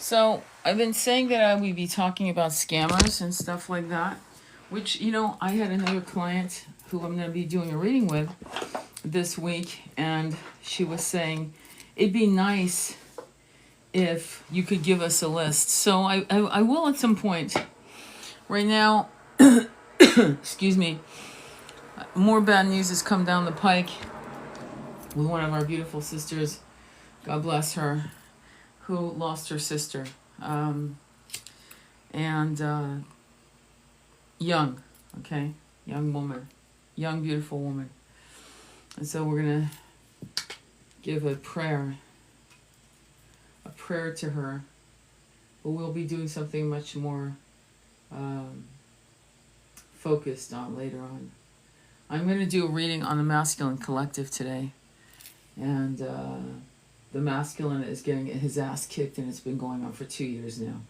So I've been saying that I would be talking about scammers and stuff like that, which, I had another client who I'm going to be doing a reading with this week, and she was saying it'd be nice if you could give us a list. So I will at some point. Right now, excuse me, more bad news has come down the pike with one of our beautiful sisters, God bless her, who lost her sister. And young, okay? Young woman. Young, beautiful woman. And so we're going to give a prayer to her. But we'll be doing something much more focused on later on. I'm going to do a reading on the masculine collective today. And the masculine is getting his ass kicked, and it's been going on for 2 years now.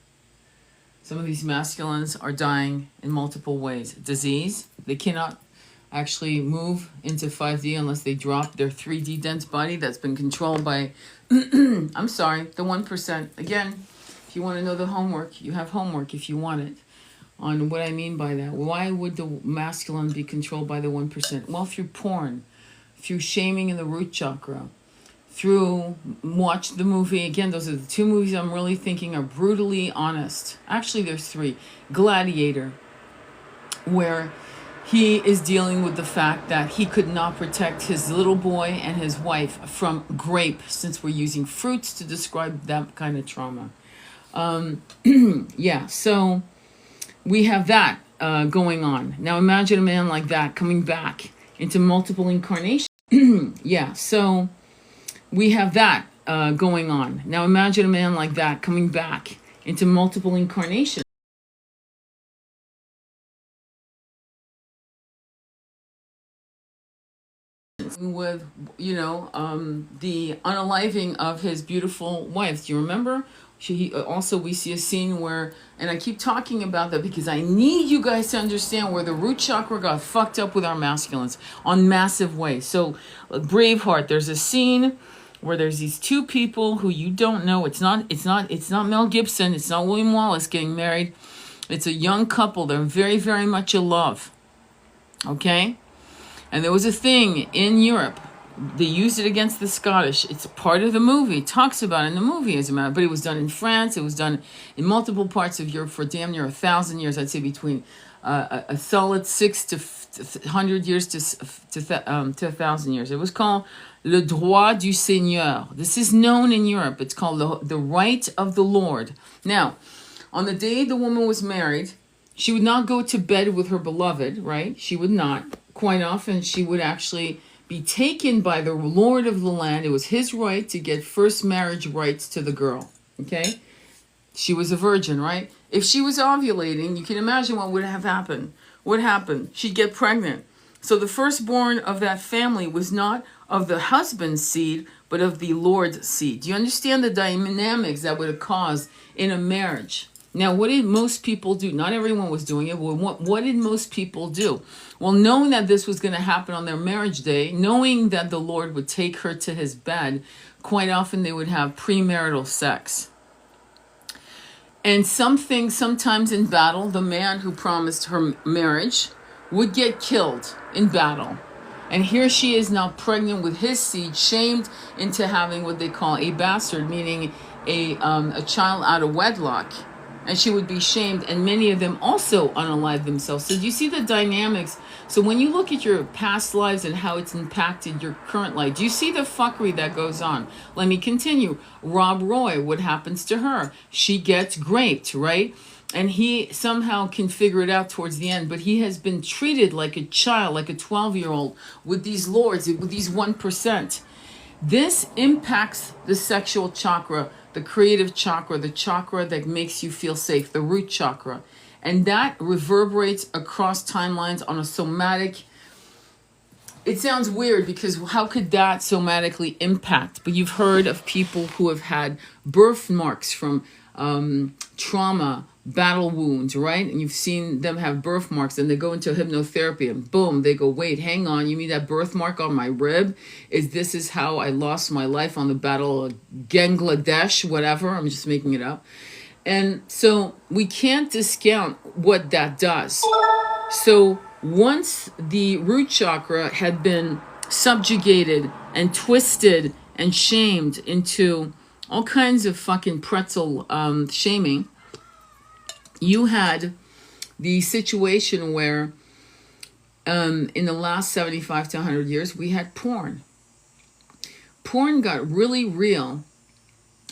Some of these masculines are dying in multiple ways. Disease, they cannot actually move into 5D unless they drop their 3D dense body that's been controlled by, I'm sorry, the 1%. Again, if you want to know the homework, you have homework if you want it, on what I mean by that. Why would the masculine be controlled by the 1%? Well, through porn, through shaming in the root chakra, through watch the movie. Again, those are the two movies I'm really thinking are brutally honest. Actually, there's three. Gladiator, where he is dealing with the fact that he could not protect his little boy and his wife from grape, since we're using fruits to describe that kind of trauma. Yeah, so we have that going on. Now imagine a man like that coming back into multiple incarnations. Yeah, so we have that going on. Now imagine a man like that coming back into multiple incarnations. With, the unaliving of his beautiful wife. Do you remember? Also, we see a scene where, and I keep talking about that because I need you guys to understand where the root chakra got fucked up with our masculines on massive ways. So, Braveheart, there's a scene where there's these two people who you don't know. It's not Mel Gibson. It's not William Wallace getting married. It's a young couple. They're very, very much in love. Okay? And there was a thing in Europe. They used it against the Scottish. It's part of the movie. It talks about it in the movie, as a matter. But it was done in France. It was done in multiple parts of Europe for damn near 1,000 years. I'd say between a solid 6 to 100 years to 1,000 years. It was called Le Droit du Seigneur. This is known in Europe. It's called the right of the Lord. Now, on the day the woman was married, she would not go to bed with her beloved, right? She would not. Quite often, she would actually be taken by the Lord of the land. It was his right to get first marriage rights to the girl, okay? She was a virgin, right? If she was ovulating, you can imagine what would have happened. What happened? She'd get pregnant. So the firstborn of that family was not of the husband's seed, but of the Lord's seed. Do you understand the dynamics that would have caused in a marriage? Now, what did most people do? Not everyone was doing it, but what did most people do? Well, knowing that this was going to happen on their marriage day, knowing that the Lord would take her to his bed, quite often they would have premarital sex. And sometimes in battle, the man who promised her marriage would get killed in battle. And here she is now pregnant with his seed, shamed into having what they call a bastard, meaning a child out of wedlock. And she would be shamed, and many of them also unalive themselves. So do you see the dynamics? So when you look at your past lives and how it's impacted your current life, do you see the fuckery that goes on? Let me continue. Rob Roy, what happens to her? She gets raped, right? And he somehow can figure it out towards the end, but he has been treated like a child, like a 12-year-old, with these lords, with these 1%. This impacts the sexual chakra, the creative chakra, the chakra that makes you feel safe, the root chakra. And that reverberates across timelines on a somatic. It sounds weird because how could that somatically impact? But you've heard of people who have had birthmarks from trauma, battle wounds, right? And you've seen them have birthmarks, and they go into hypnotherapy, and boom, they go, wait, hang on, you mean that birthmark on my rib? This is how I lost my life on the Battle of Bangladesh, whatever, I'm just making it up. And so we can't discount what that does. So once the root chakra had been subjugated and twisted and shamed into all kinds of fucking pretzel shaming, you had the situation where in the last 75 to 100 years, we had porn. Porn got really real.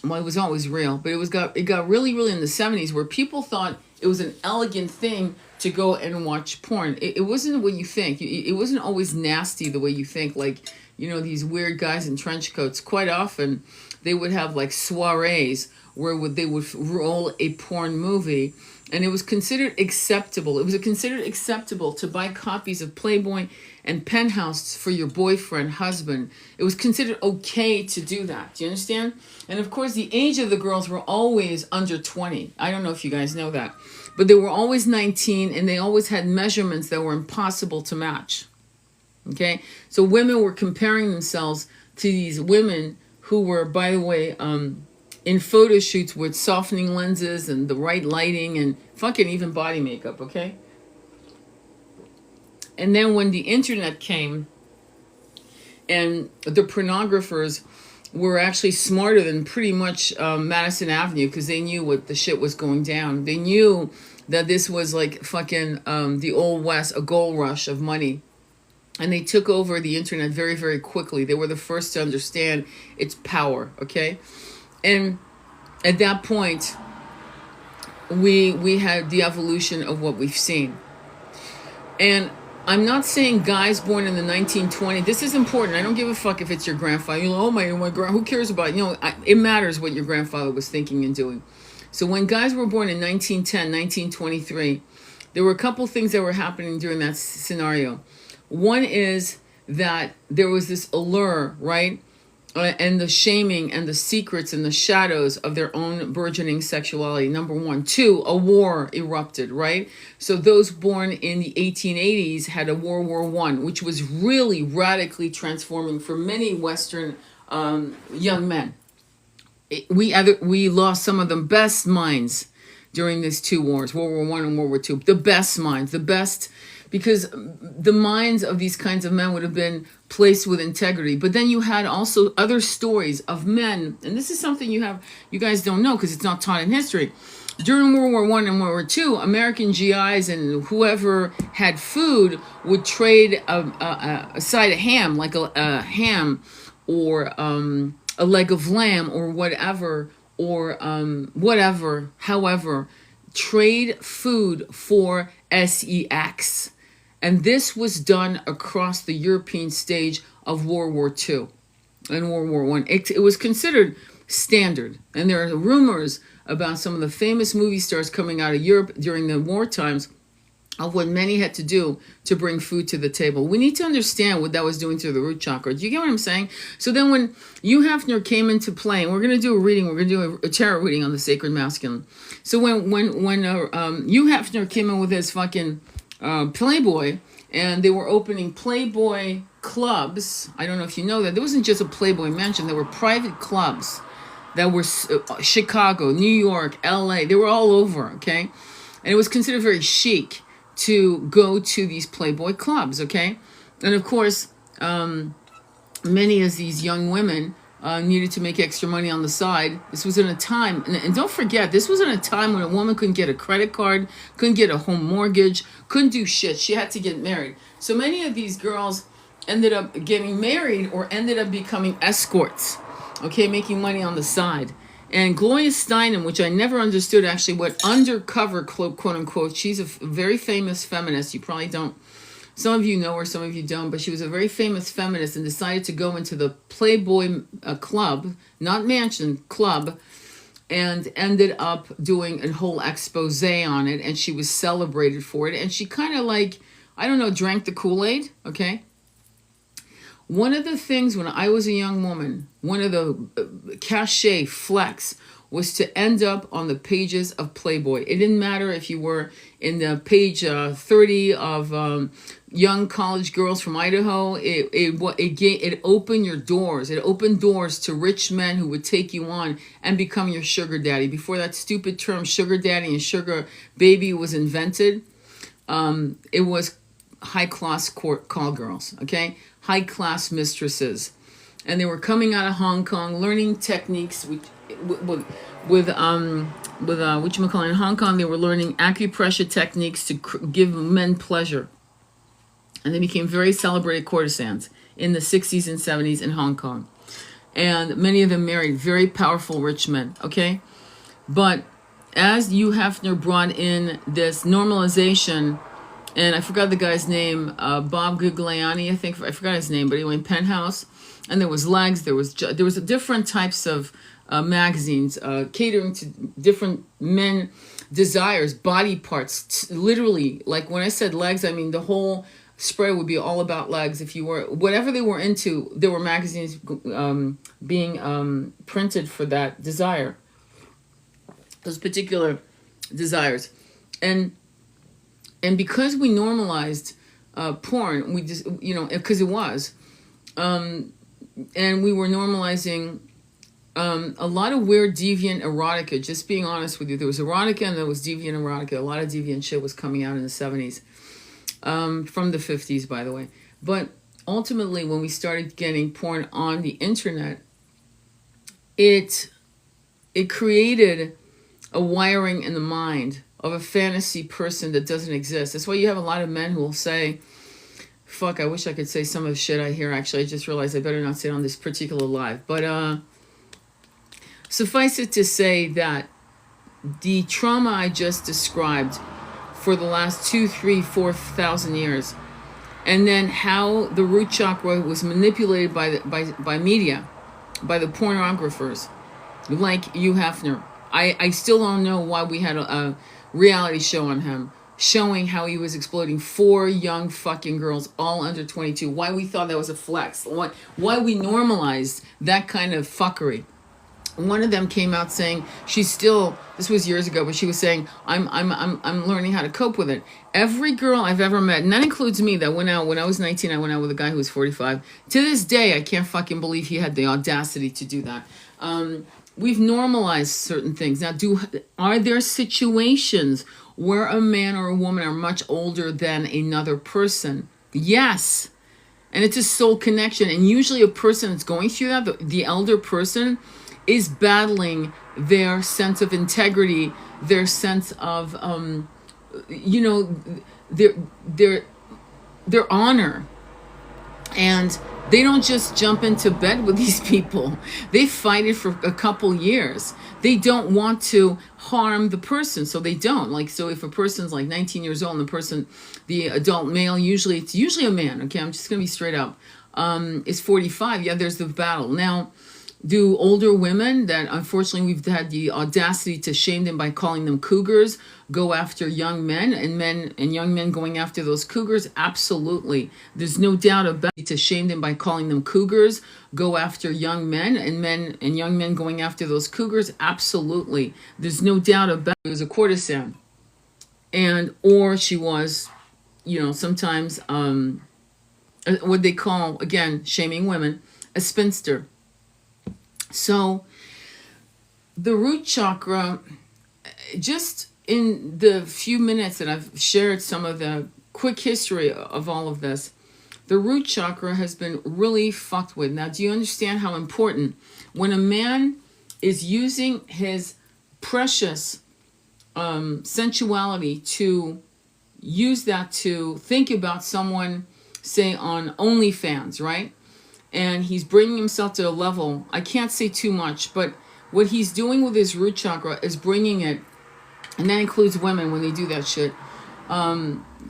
Well, it was always real, but it got really, really in the 70s, where people thought it was an elegant thing to go and watch porn. It wasn't what you think. It wasn't always nasty the way you think. Like, you know, these weird guys in trench coats. Quite often, they would have like soirees where they would roll a porn movie, and it was considered acceptable. It was considered acceptable to buy copies of Playboy and Penthouse for your boyfriend, husband. It was considered okay to do that. Do you understand? And of course, the age of the girls were always under 20. I don't know if you guys know that. But they were always 19, and they always had measurements that were impossible to match. Okay? So women were comparing themselves to these women who were, by the way, in photo shoots with softening lenses and the right lighting and fucking even body makeup, okay? And then when the internet came, and the pornographers were actually smarter than pretty much Madison Avenue, because they knew what the shit was going down. They knew that this was like fucking the old West, a gold rush of money. And they took over the internet very, very quickly. They were the first to understand its power, okay? And at that point, we had the evolution of what we've seen. And I'm not saying guys born in the 1920s. This is important. I don't give a fuck if it's your grandfather. You're like, oh my grand. Who cares about it? You know, it matters what your grandfather was thinking and doing. So when guys were born in 1910, 1923, there were a couple things that were happening during that scenario. One is that there was this allure, right? And the shaming and the secrets and the shadows of their own burgeoning sexuality, number one. Two, a war erupted, right? So those born in the 1880s had a World War I, which was really radically transforming for many Western young men. We lost some of the best minds during these two wars, World War I and World War II. The best minds, the best, because the minds of these kinds of men would have been placed with integrity. But then you had also other stories of men, and this is something you guys don't know because it's not taught in history. During World War I and World War II, American GIs and whoever had food would trade a side of ham, like a ham or a leg of lamb or whatever, or however, trade food for sex. And this was done across the European stage of World War II and World War I. It was considered standard. And there are rumors about some of the famous movie stars coming out of Europe during the war times of what many had to do to bring food to the table. We need to understand what that was doing to the root chakra. Do you get what I'm saying? So then when Hugh Hefner came into play, and we're going to do a reading, we're going to do a tarot reading on the sacred masculine. So when Hugh Hefner came in with his fucking Playboy, and they were opening Playboy clubs. I don't know if you know that. There wasn't just a Playboy mansion. There were private clubs that were Chicago, New York, LA. They were all over, okay? And it was considered very chic to go to these Playboy clubs, okay? And of course, many of these young women needed to make extra money on the side. This was in a time, and don't forget, this was in a time when a woman couldn't get a credit card, couldn't get a home mortgage, couldn't do shit. She had to get married. So many of these girls ended up getting married or ended up becoming escorts, okay, making money on the side. And Gloria Steinem, which I never understood actually what undercover, quote unquote, she's a very famous feminist. You probably don't. Some of you know her, some of you don't, but she was a very famous feminist and decided to go into the Playboy club, not mansion, club, and ended up doing a whole expose on it, and she was celebrated for it. And she kind of like, I don't know, drank the Kool-Aid, okay? One of the things when I was a young woman, one of the cachet flex was to end up on the pages of Playboy. It didn't matter if you were in the page 30 of young college girls from Idaho. It opened your doors. It opened doors to rich men who would take you on and become your sugar daddy. Before that stupid term sugar daddy and sugar baby was invented, it was high class call girls, okay? High class mistresses. And they were coming out of Hong Kong, learning techniques with whatchamacallit, in Hong Kong. They were learning acupressure techniques to give men pleasure, and they became very celebrated courtesans in the 60s and 70s in Hong Kong. And many of them married very powerful rich men, okay? But as Hugh Hefner brought in this normalization, and I forgot the guy's name, Bob Gugliani, I think, I forgot his name, but anyway, Penthouse. And there was Legs, there was different types of magazines catering to different men desires, body parts, literally. Like when I said Legs, I mean the whole spread would be all about legs. If you were, whatever they were into, there were magazines being printed for that desire, those particular desires. And because we normalized porn, we just, because it was, and we were normalizing a lot of weird deviant erotica. Just being honest with you, there was erotica and there was deviant erotica. A lot of deviant shit was coming out in the 70s, from the 50s, by the way. But ultimately, when we started getting porn on the internet, it created a wiring in the mind of a fantasy person that doesn't exist. That's why you have a lot of men who will say, fuck, I wish I could say some of the shit I hear. Actually, I just realized I better not say it on this particular live. But suffice it to say that the trauma I just described for the last 2, 3, 4,000 years, and then how the root chakra was manipulated by media, by the pornographers, like Hugh Hefner. I still don't know why we had a reality show on him, showing how he was exploiting 4 young fucking girls, all under 22. Why we thought that was a flex. Why we normalized that kind of fuckery. One of them came out saying she's still, this was years ago, but she was saying, I'm learning how to cope with it. Every girl I've ever met, and that includes me, that went out when I was 19, I went out with a guy who was 45. To this day, I can't fucking believe he had the audacity to do that. We've normalized certain things. Now, are there situations where a man or a woman are much older than another person? Yes. And it's a soul connection. And usually a person that's going through that, the elder person, is battling their sense of integrity, their sense of, their honor. And they don't just jump into bed with these people. They fight it for a couple years. They don't want to harm the person, so they don't. Like, so if a person's like 19 years old and the adult male, it's usually a man, okay, I'm just gonna be straight up, is 45, yeah, there's the battle. Now, do older women that unfortunately we've had the audacity to shame them by calling them cougars go after young men, and young men going after those cougars? Absolutely. There's no doubt about it. To shame them by calling them cougars go after young men, and young men going after those cougars? Absolutely. There's no doubt about it. It was a courtesan, or she was, sometimes what they call, again, shaming women, a spinster. So the root chakra, just in the few minutes that I've shared some of the quick history of all of this, the root chakra has been really fucked with. Now, do you understand how important, when a man is using his precious sensuality to use that to think about someone, say on OnlyFans, right? And he's bringing himself to a level, I can't say too much, but what he's doing with his root chakra is bringing it, and that includes women when they do that shit,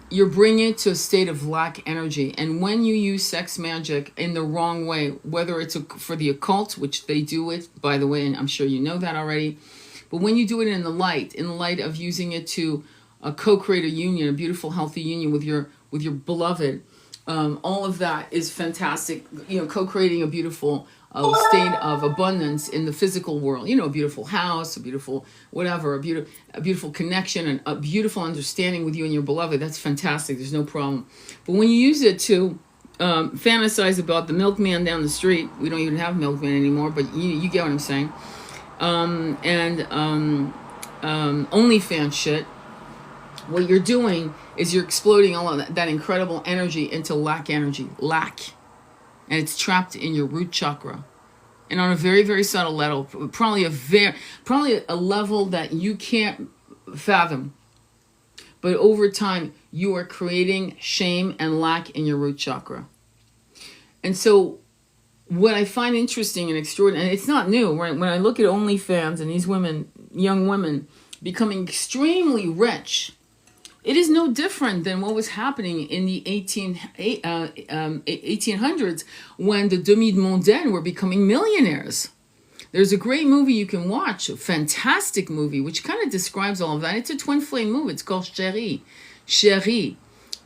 you're bringing it to a state of lack energy. And when you use sex magic in the wrong way, whether it's for the occult, which they do it, by the way, and I'm sure you know that already, but when you do it in the light of using it to co-create a union, a beautiful, healthy union with your beloved, all of that is fantastic. Co-creating a beautiful a state of abundance in the physical world. You know, a beautiful house, a beautiful whatever, a beautiful connection, and a beautiful understanding with you and your beloved. That's fantastic. There's no problem. But when you use it to fantasize about the milkman down the street, we don't even have milkman anymore, but you get what I'm saying. And OnlyFans shit. What you're doing is you're exploding all of that incredible energy into lack energy. Lack. And it's trapped in your root chakra. And on a very, very subtle level, probably a level that you can't fathom. But over time, you are creating shame and lack in your root chakra. And so what I find interesting and extraordinary, and it's not new, right? When I look at OnlyFans and these women, young women, becoming extremely rich, it is no different than what was happening in the 1800s when the demi-mondaines were becoming millionaires. There's a great movie you can watch, a fantastic movie, which kind of describes all of that. It's a twin flame movie. It's called Chérie,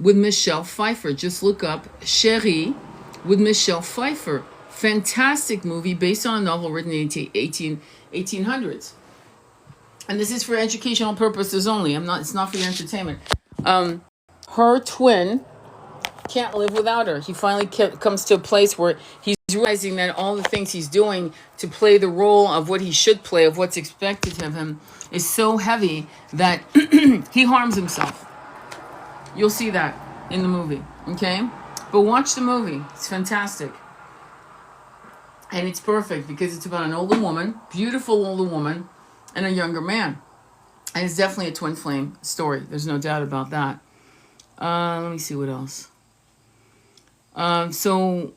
with Michelle Pfeiffer. Just look up Chérie with Michelle Pfeiffer. Fantastic movie based on a novel written in the 1800s. And this is for educational purposes only. It's not for your entertainment. Her twin can't live without her. He finally comes to a place where he's realizing that all the things he's doing to play the role of what he should play, of what's expected of him, is so heavy that he harms himself. You'll see that in the movie, okay? But watch the movie. It's fantastic. And it's perfect because it's about an older woman, beautiful older woman, and a younger man. And it's definitely a twin flame story. There's no doubt about that. Let me see what else. So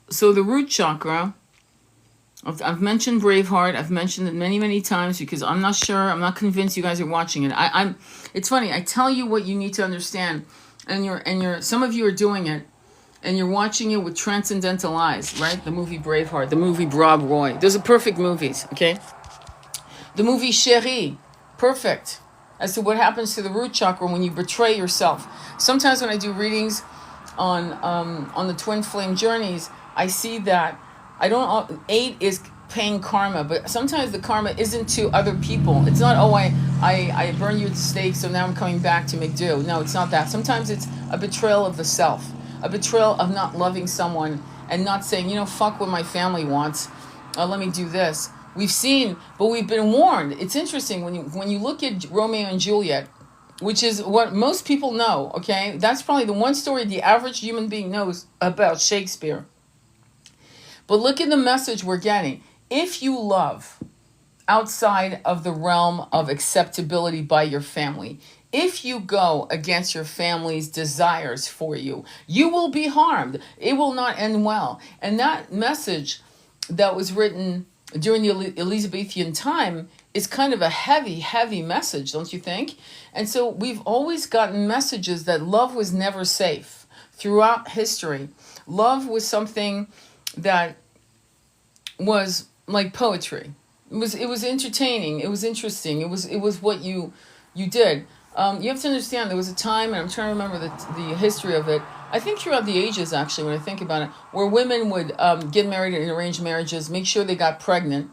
the root chakra, I've mentioned Braveheart. I've mentioned it many, many times because I'm not convinced you guys are watching it. It's funny. I tell you what you need to understand, and some of you are doing it, and you're watching it with transcendental eyes, right? The movie Braveheart, the movie Rob Roy. Those are perfect movies, okay? The movie Chérie, perfect as to what happens to the root chakra when you betray yourself. Sometimes when I do readings on the twin flame journeys, I see that 8 is paying karma, but sometimes the karma isn't to other people. It's not, I burned you at the stake, so now I'm coming back to make do. No, it's not that. Sometimes it's a betrayal of the self, a betrayal of not loving someone and not saying, fuck what my family wants. Let me do this. We've seen, but we've been warned. It's interesting when you look at Romeo and Juliet, which is what most people know, okay? That's probably the one story the average human being knows about Shakespeare. But look at the message we're getting. If you love outside of the realm of acceptability by your family, if you go against your family's desires for you, you will be harmed. It will not end well. And that message that was written during the Elizabethan time is kind of a heavy, heavy message, don't you think? And so we've always gotten messages that love was never safe throughout history. Love was something that was like poetry. It was entertaining. It was interesting. It was what you did. You have to understand there was a time, and I'm trying to remember the history of it. I think throughout the ages, actually, when I think about it, where women would get married in arranged marriages, make sure they got pregnant,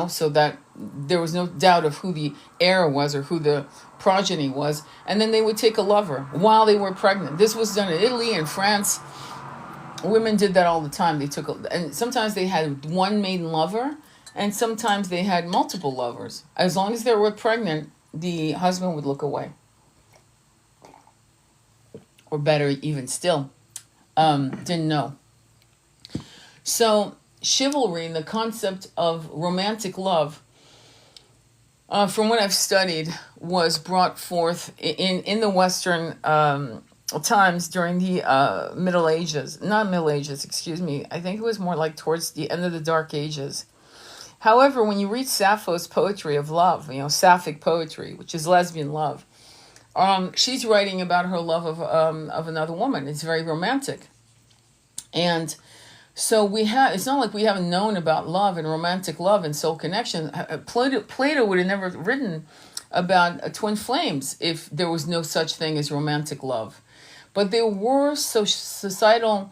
so that there was no doubt of who the heir was or who the progeny was, and then they would take a lover while they were pregnant. This was done in Italy and France. Women did that all the time. And sometimes they had one maiden lover, and sometimes they had multiple lovers. As long as they were pregnant, the husband would look away. Or better even still, didn't know. So chivalry, the concept of romantic love, from what I've studied, was brought forth in the Western times during the Middle Ages. Not Middle Ages, excuse me. I think it was more like towards the end of the Dark Ages. However, when you read Sappho's poetry of love, Sapphic poetry, which is lesbian love, she's writing about her love of another woman. It's very romantic. And so it's not like we haven't known about love and romantic love and soul connection. Plato would have never written about twin flames if there was no such thing as romantic love. But there were societal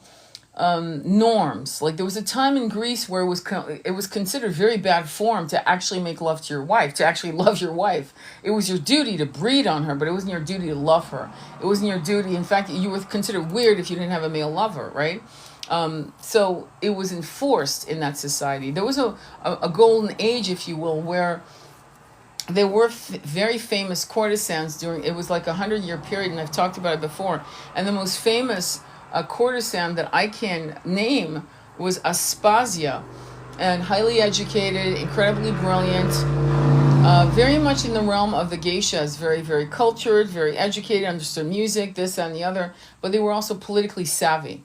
norms. Like there was a time in Greece where it was considered very bad form to actually make love to your wife, to actually love your wife. It was your duty to breed on her, but it wasn't your duty to love her. It wasn't your duty. In fact, you were considered weird if you didn't have a male lover, right? So it was enforced in that society. There was a golden age, if you will, where there were very famous courtesans during, it was like 100-year period, and I've talked about it before. And the most famous courtesan that I can name was Aspasia, and highly educated, incredibly brilliant, very much in the realm of the geishas, very, very cultured, very educated, understood music, this and the other, but they were also politically savvy.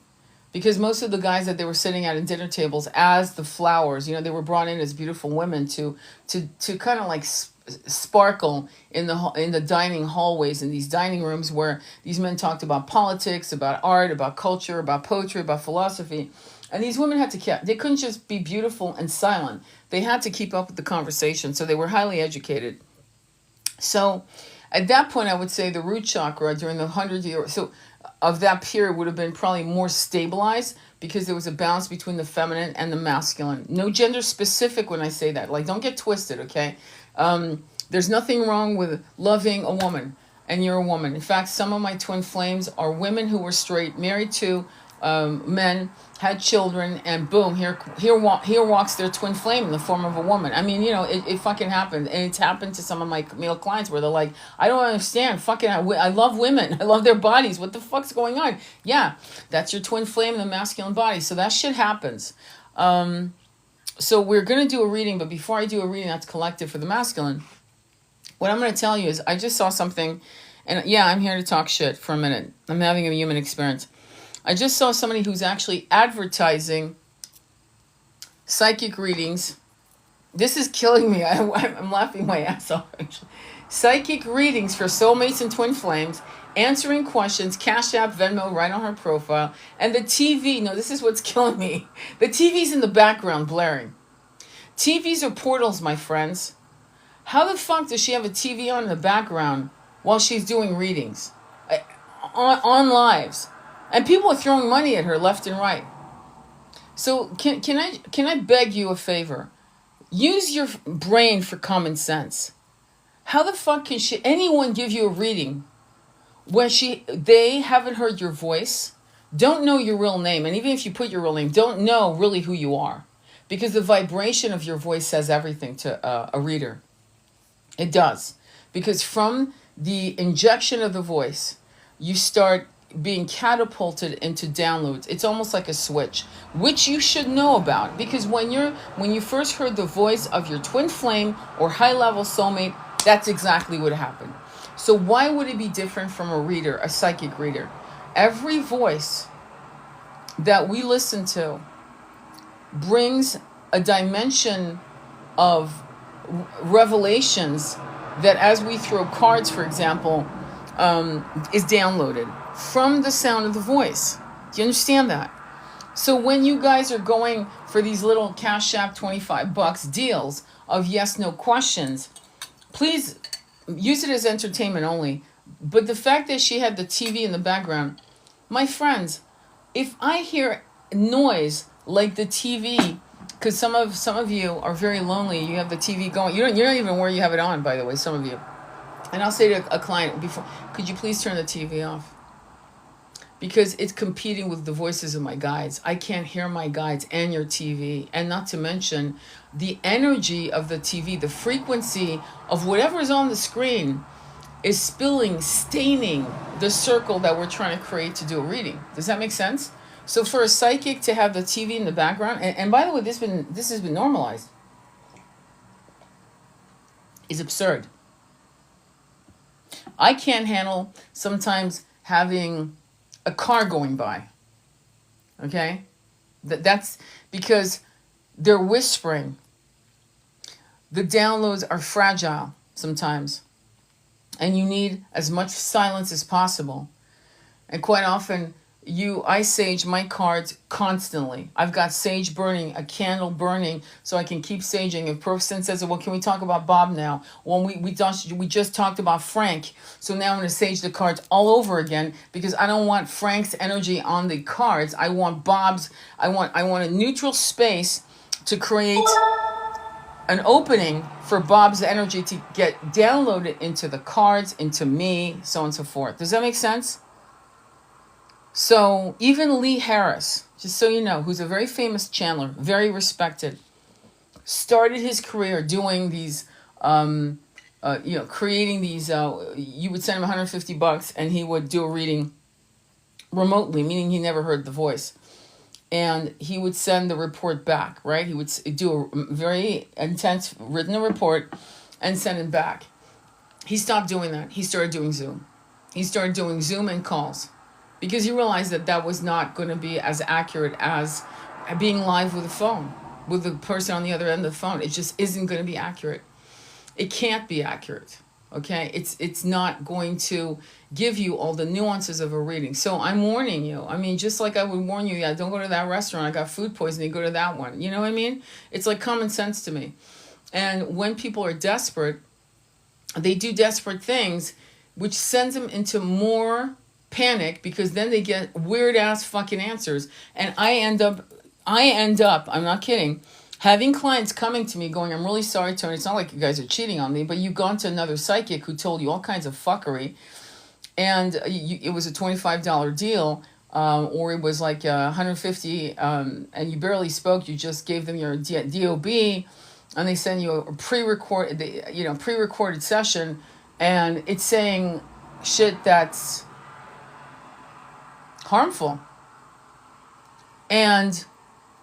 Because most of the guys that they were sitting at dinner tables as the flowers, they were brought in as beautiful women to kind of like sparkle in the dining hallways, in these dining rooms where these men talked about politics, about art, about culture, about poetry, about philosophy. And these women had to they couldn't just be beautiful and silent. They had to keep up with the conversation. So they were highly educated. So at that point, I would say the root chakra during the 100 years of that period would have been probably more stabilized, because there was a balance between the feminine and the masculine. No gender specific when I say that. Like, don't get twisted, okay? There's nothing wrong with loving a woman, and you're a woman. In fact, some of my twin flames are women who were straight, married to men, had children, and boom, here walks their twin flame in the form of a woman. I mean, it fucking happened. And it's happened to some of my male clients where they're like, I don't understand. Fucking, I love women. I love their bodies. What the fuck's going on? Yeah, that's your twin flame in the masculine body. So that shit happens. So we're going to do a reading, but before I do a reading that's collective for the masculine, what I'm going to tell you is I just saw something, and yeah, I'm here to talk shit for a minute. I'm having a human experience. I just saw somebody who's actually advertising psychic readings. This is killing me. I'm laughing my ass off, actually. Psychic readings for soulmates and twin flames, answering questions, Cash App, Venmo, right on her profile. And the TV, no, this is what's killing me. The TV's in the background blaring. TVs are portals, my friends. How the fuck does she have a TV on in the background while she's doing readings? On lives. And people are throwing money at her left and right. So can I beg you a favor? Use your brain for common sense. How the fuck can anyone give you a reading when they haven't heard your voice, don't know your real name, and even if you put your real name, don't know really who you are, because the vibration of your voice says everything to a reader. It does, because from the injection of the voice, you start being catapulted into downloads. It's almost like a switch, which you should know about, because when you first heard the voice of your twin flame or high level soulmate, that's exactly what happened. So why would it be different from a reader, a psychic reader? Every voice that we listen to brings a dimension of revelations that, as we throw cards, for example, is downloaded from the sound of the voice. Do you understand that? So when you guys are going for these little Cash App $25 deals of yes, no questions, please use it as entertainment only. But the fact that she had the TV in the background, my friends, if I hear noise like the TV, because some of you are very lonely, you have the TV going, you're not even where you have it on, by the way, some of you. And I'll say to a client before, could you please turn the TV off? Because it's competing with the voices of my guides. I can't hear my guides and your TV. And not to mention the energy of the TV, the frequency of whatever's on the screen is staining the circle that we're trying to create to do a reading. Does that make sense? So for a psychic to have the TV in the background, and by the way, this has been normalized, is absurd. I can't handle sometimes having a car going by. Okay? That's because they're whispering. The downloads are fragile sometimes. And you need as much silence as possible. And quite often, I sage my cards constantly. I've got sage burning, a candle burning, so I can keep saging. If person says, well, can we talk about Bob now? Well, we just talked about Frank, so now I'm going to sage the cards all over again because I don't want Frank's energy on the cards. I want Bob's. I want a neutral space to create an opening for Bob's energy to get downloaded into the cards, into me, so on and so forth. Does that make sense? So even Lee Harris, just so you know, who's a very famous channeler, very respected, started his career doing these, creating these. You would send him $150, and he would do a reading remotely, meaning he never heard the voice, and he would send the report back. Right? He would do a very intense written report and send it back. He stopped doing that. He started doing Zoom. He started doing Zoom and calls, because he realized that that was not going to be as accurate as being live with a phone, with the person on the other end of the phone. It just isn't going to be accurate. It can't be accurate. Okay? It's not going to give you all the nuances of a reading. So I'm warning you. I mean, just like I would warn you, yeah, don't go to that restaurant. I got food poisoning. Go to that one. You know what I mean? It's like common sense to me. And when people are desperate, they do desperate things, which sends them into more panic, because then they get weird ass fucking answers, and I end up, I'm not kidding, having clients coming to me going, I'm really sorry, Tony, it's not like you guys are cheating on me, but you've gone to another psychic who told you all kinds of fuckery, and it was a $25 deal, or it was like 150, and you barely spoke, you just gave them your DOB, and they send you a pre-recorded session, and it's saying shit that's harmful. And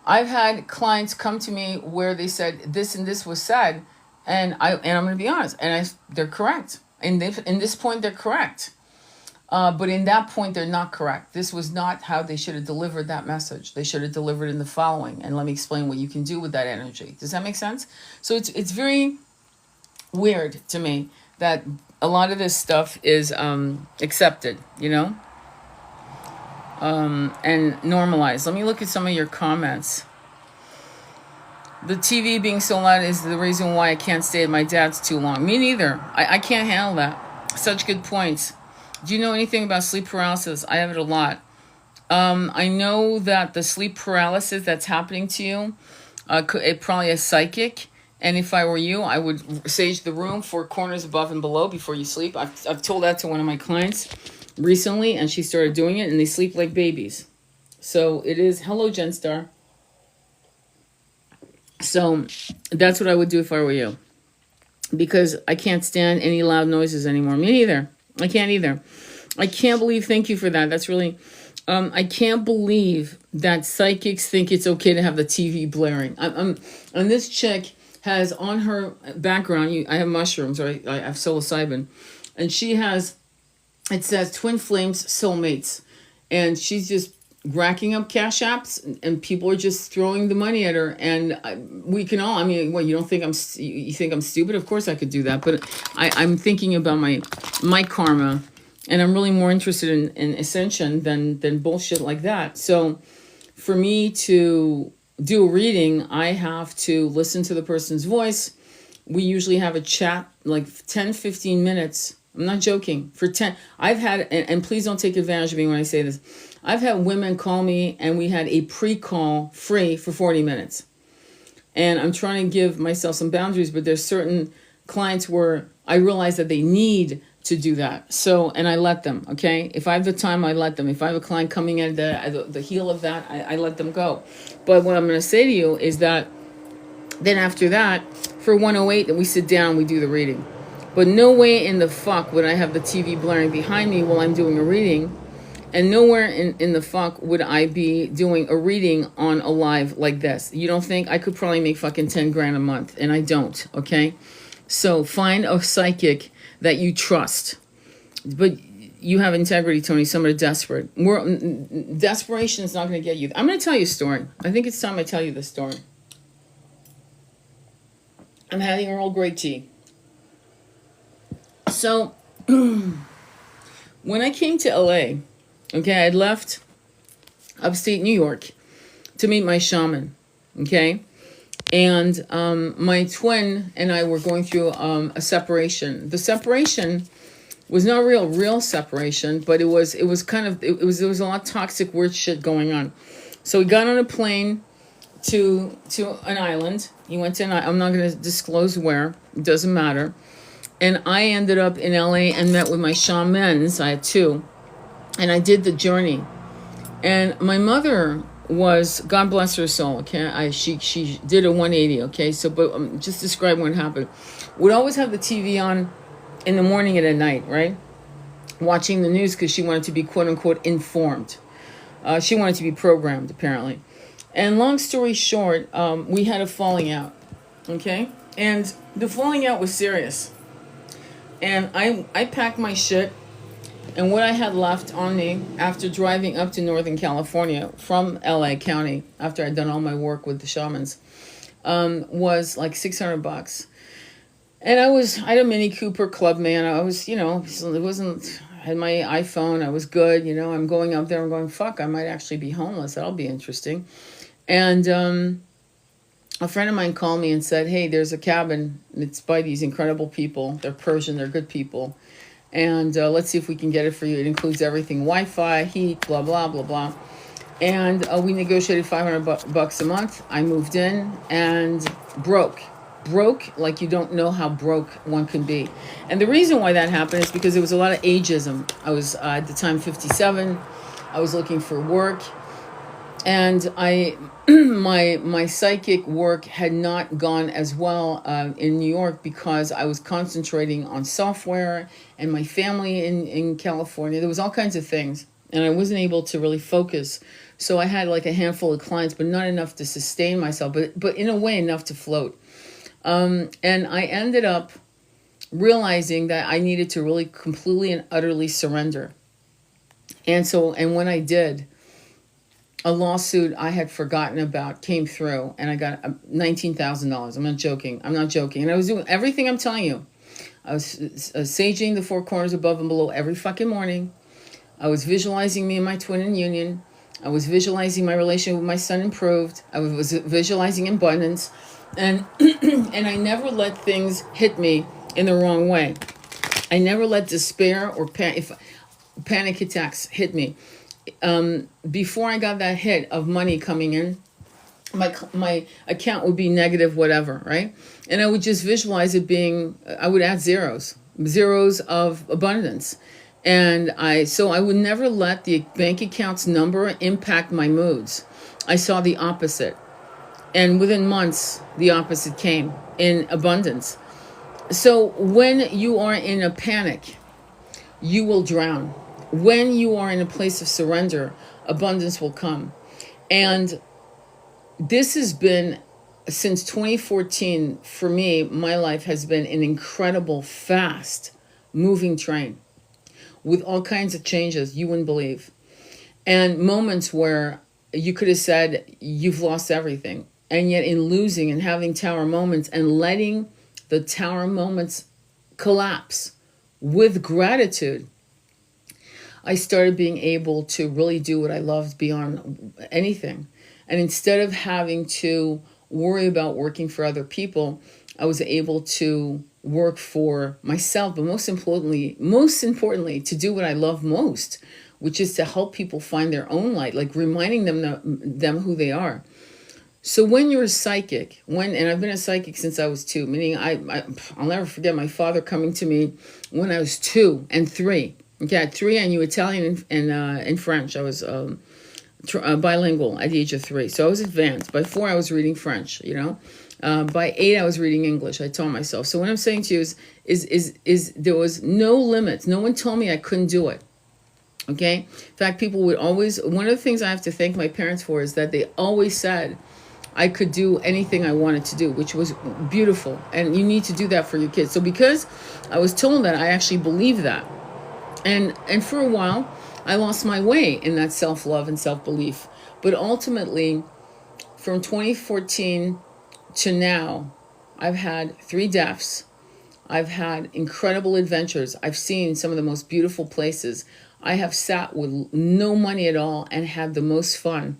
I've had clients come to me where they said this and this was said, and I'm going to be honest, and they're correct. In this point, they're correct. But in that point, they're not correct. This was not how they should have delivered that message. They should have delivered in the following, and let me explain what you can do with that energy. Does that make sense? So it's very weird to me that a lot of this stuff is accepted, and normalized. Let me look at some of your comments. The TV being so loud is the reason why I can't stay at my dad's too long. Me neither. I can't handle that. Such good points. Do you know anything about sleep paralysis? I have it a lot. I know that the sleep paralysis that's happening to you, it probably is psychic. And if I were you, I would sage the room 4 corners above and below before you sleep. I've told that to one of my clients recently, and she started doing it, and they sleep like babies. So it is. Hello, Jen Star. So that's what I would do if I were you, because I can't stand any loud noises anymore. Me neither. I can't either. I can't believe. Thank you for that. That's really. I can't believe that psychics think it's okay to have the TV blaring. And this chick has on her background. I have mushrooms, or I have psilocybin, and she has. It says Twin Flames Soulmates, and she's just racking up cash apps, and people are just throwing the money at her, and we can all, I mean, what, you don't think you think I'm stupid? Of course I could do that, but I'm thinking about my karma, and I'm really more interested in ascension than bullshit like that. So for me to do a reading, I have to listen to the person's voice. We usually have a chat, like 10-15 minutes. I'm not joking. For 10, I've had, and please don't take advantage of me when I say this, I've had women call me, and we had a pre-call free for 40 minutes. And I'm trying to give myself some boundaries, but there's certain clients where I realize that they need to do that. So, and I let them, okay? If I have the time, I let them. If I have a client coming at the heel of that, I let them go. But what I'm going to say to you is that then after that, for 108, we sit down, we do the reading. But no way in the fuck would I have the TV blaring behind me while I'm doing a reading. And nowhere in the fuck would I be doing a reading on a live like this. You don't think? I could probably make fucking 10 grand a month, and I don't, okay? So find a psychic that you trust. But you have integrity, Tony. Somebody desperate. Desperation is not going to get you. I'm going to tell you a story. I think it's time I tell you this story. I'm having Earl Grey tea. So, when I came to LA, okay, I left upstate New York, to meet my shaman. Okay. And my twin and I were going through a separation. The separation was not real separation, but it was kind of there was a lot of toxic weird shit going on. So we got on a plane to an island. He went to I'm not going to disclose where. It doesn't matter. And I ended up in LA and met with my shamans. I had two, and I did the journey. And my mother was, God bless her soul. Okay, she did a 180. Okay, so but just describe what happened. Would always have the TV on in the morning and at night, right? Watching the news because she wanted to be quote unquote informed. She wanted to be programmed, apparently. And long story short, we had a falling out. Okay, and the falling out was serious. And I packed my shit and what I had left on me after driving up to Northern California from LA County after I'd done all my work with the shamans was like $600. And I had a Mini Cooper Clubman. I was, it wasn't, I had my iPhone. I was good. I'm going up there. I'm going, fuck, I might actually be homeless. That'll be interesting. And a friend of mine called me and said, hey, there's a cabin. It's by these incredible people. They're Persian. They're good people. And let's see if we can get it for you. It includes everything, Wi-Fi, heat, blah, blah, blah, blah. And we negotiated $500 a month. I moved in and broke like you don't know how broke one can be. And the reason why that happened is because there was a lot of ageism. I was at the time 57. I was looking for work. And my psychic work had not gone as well in New York because I was concentrating on software and my family in California. There was all kinds of things, and I wasn't able to really focus. So I had like a handful of clients, but not enough to sustain myself, but in a way enough to float. And I ended up realizing that I needed to really completely and utterly surrender. And when I did, a lawsuit I had forgotten about came through, and I got $19,000. I'm not joking. And I was doing everything I'm telling you. I was saging the four corners above and below every fucking morning. I was visualizing me and my twin in union. I was visualizing my relationship with my son improved. I was visualizing abundance. And and I never let things hit me in the wrong way. I never let despair or panic attacks hit me. Before I got that hit of money coming in, my account would be negative whatever, right? And I would just visualize it being, I would add zeros of abundance. And I would never let the bank account's number impact my moods. I saw the opposite. And within months, the opposite came in abundance. So when you are in a panic, you will drown. When you are in a place of surrender, abundance will come. And this has been, since 2014, for me, my life has been an incredible, fast moving train with all kinds of changes you wouldn't believe. And moments where you could have said, you've lost everything. And yet in losing and having tower moments and letting the tower moments collapse with gratitude, I started being able to really do what I loved beyond anything. And instead of having to worry about working for other people, I was able to work for myself, but most importantly, to do what I love most, which is to help people find their own light, like reminding them who they are. So when you're a psychic, and I've been a psychic since I was 2, meaning I'll never forget my father coming to me when I was 2 and 3. Okay, at 3, I knew Italian and French. I was bilingual at the age of 3, so I was advanced. By 4, I was reading French. By 8, I was reading English. I taught myself. So what I'm saying to you is there was no limits. No one told me I couldn't do it. Okay. In fact, people would always. One of the things I have to thank my parents for is that they always said I could do anything I wanted to do, which was beautiful. And you need to do that for your kids. So because I was told that, I actually believed that. And for a while, I lost my way in that self-love and self-belief. But ultimately, from 2014 to now, I've had 3 deaths. I've had incredible adventures. I've seen some of the most beautiful places. I have sat with no money at all and had the most fun.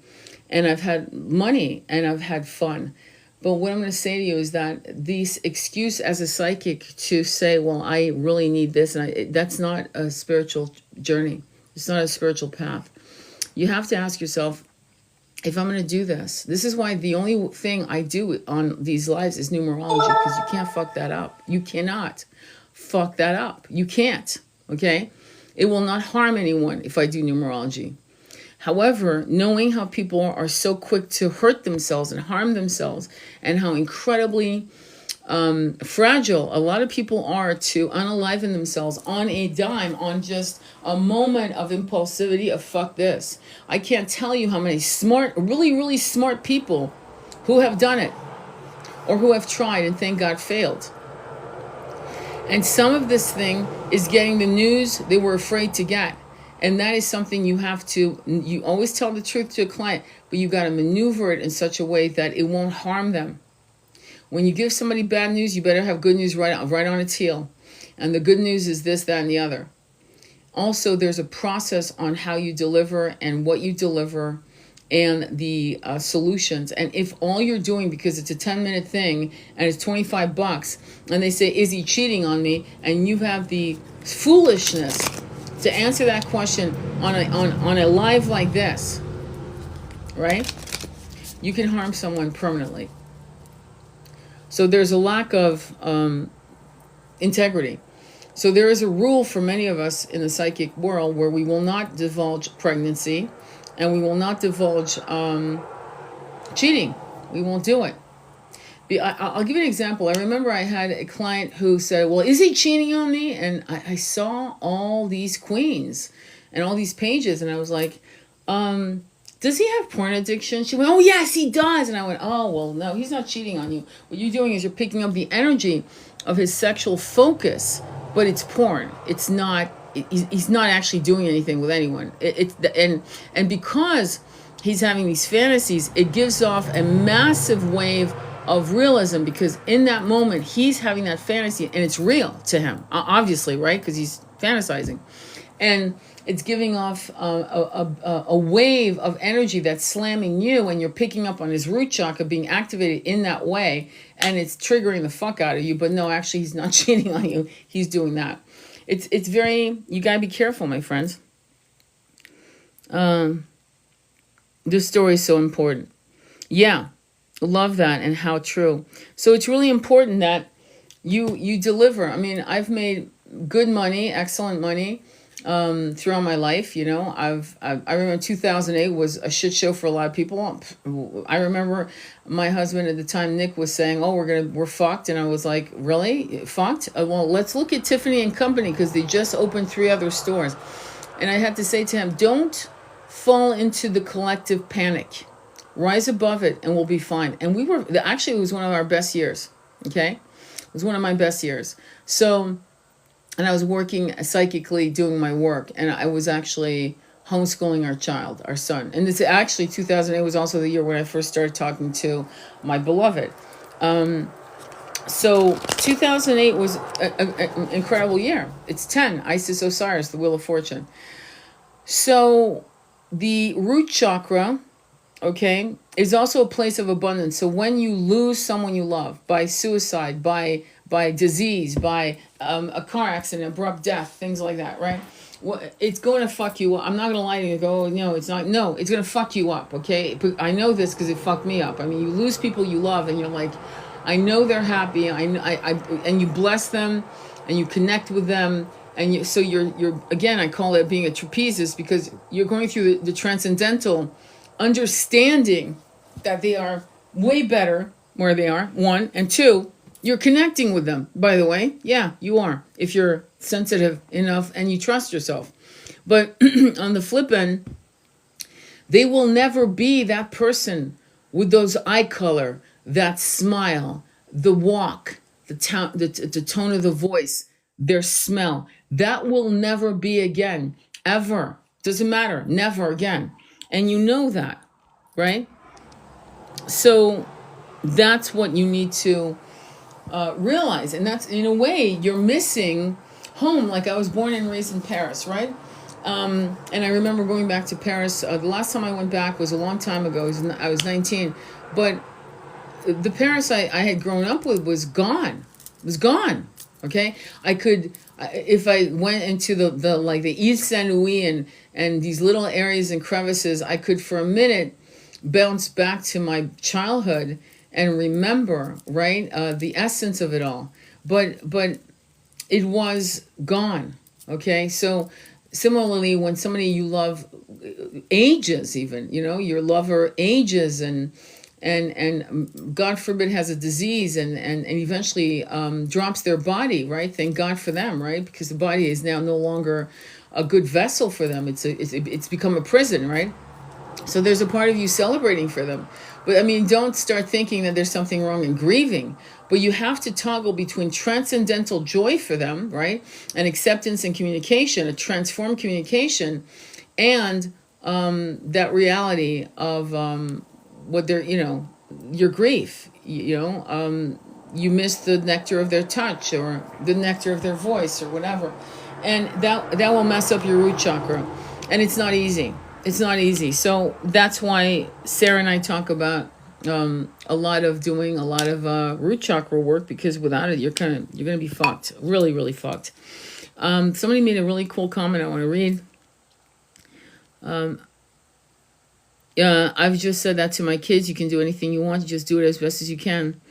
And I've had money and I've had fun. But what I'm going to say to you is that this excuse as a psychic to say, well, I really need this, and that's not a spiritual journey. It's not a spiritual path. You have to ask yourself, if I'm going to do this is why the only thing I do on these lives is numerology, because you can't fuck that up. You cannot fuck that up. You can't, okay? It will not harm anyone if I do numerology. However, knowing how people are so quick to hurt themselves and harm themselves, and how incredibly fragile a lot of people are to unaliven themselves on a dime, on just a moment of impulsivity of fuck this. I can't tell you how many smart, really, really smart people who have done it or who have tried and thank God failed. And some of this thing is getting the news they were afraid to get. And that is something you have to, you always tell the truth to a client, but you got to maneuver it in such a way that it won't harm them. When you give somebody bad news, you better have good news right on its heel. And the good news is this, that, and the other. Also, there's a process on how you deliver and what you deliver and the solutions. And if all you're doing, because it's a 10-minute thing and it's $25, and they say, is he cheating on me? And you have the foolishness to answer that question on a live like this, right? You can harm someone permanently. So there's a lack of integrity. So there is a rule for many of us in the psychic world where we will not divulge pregnancy, and we will not divulge cheating. We won't do it. I'll give you an example. I remember I had a client who said, well, is he cheating on me? And I saw all these queens and all these pages, and I was like, does he have porn addiction? She went, oh, yes, he does. And I went, oh, well, no, he's not cheating on you. What you're doing is you're picking up the energy of his sexual focus, but it's porn. It's not, he's not actually doing anything with anyone. And because he's having these fantasies, it gives off a massive wave of realism, because in that moment, he's having that fantasy and it's real to him, obviously, right? Because he's fantasizing. And it's giving off a wave of energy that's slamming you, and you're picking up on his root chakra being activated in that way, and it's triggering the fuck out of you. But no, actually, he's not cheating on you. He's doing that. It's very, you gotta be careful, my friends. This story is so important. Yeah, love that, and how true. So it's really important that you deliver. I mean, I've made good money, excellent money, throughout my life. You know, I remember 2008 was a shit show for a lot of people. I remember my husband at the time, Nick, was saying, oh, we're fucked. And I was like, really? Fucked? Well, let's look at Tiffany and Company, because they just opened 3 other stores. And I had to say to him, don't fall into the collective panic. Rise above it and we'll be fine. And it was one of our best years. Okay. It was one of my best years. So, and I was working psychically, doing my work, and I was actually homeschooling our son. And this actually, 2008 was also the year when I first started talking to my beloved. So 2008 was an incredible year. It's 10, Isis Osiris, the Wheel of Fortune. So the root chakra, okay, is also a place of abundance. So when you lose someone you love by suicide, by disease, by a car accident, abrupt death, things like that, right? Well, it's going to fuck you up. I'm not going to lie to you and go, no, it's not. No, it's going to fuck you up, okay? I know this because it fucked me up. I mean, you lose people you love, and you're like, I know they're happy. And you bless them, and you connect with them. And so you're again, I call it being a trapezist, because you're going through the transcendental, understanding that they are way better where they are, 1, and 2, you're connecting with them, by the way. Yeah, you are, if you're sensitive enough and you trust yourself. But on the flip end, they will never be that person with those eye color, that smile, the walk, the tone of the voice, their smell. That will never be again, ever. Doesn't matter, never again. And you know that, right? So that's what you need to realize. And that's, in a way, you're missing home. Like, I was born and raised in Paris, right? And I remember going back to Paris. The last time I went back was a long time ago. I was 19. But the Paris I had grown up with was gone. It was gone. Okay? I could, if I went into the like the Ile Saint Louis and these little areas and crevices, I could for a minute bounce back to my childhood and remember, right, the essence of it all. But it was gone. Okay? So similarly, when somebody you love ages, even, your lover ages and God forbid has a disease and eventually drops their body, right? Thank God for them, right? Because the body is now no longer a good vessel for them. It's become a prison, right? So there's a part of you celebrating for them. But I mean, don't start thinking that there's something wrong in grieving. But you have to toggle between transcendental joy for them, right? And acceptance and communication, a transformed communication, and that reality of what they're, your grief, you miss the nectar of their touch or the nectar of their voice or whatever. And that will mess up your root chakra. And it's not easy. It's not easy. So that's why Sarah and I talk about a lot of doing a lot of root chakra work, because without it, you're gonna be fucked, really, really fucked. Somebody made a really cool comment I want to read. I've just said that to my kids. You can do anything you want. You just do it as best as you can.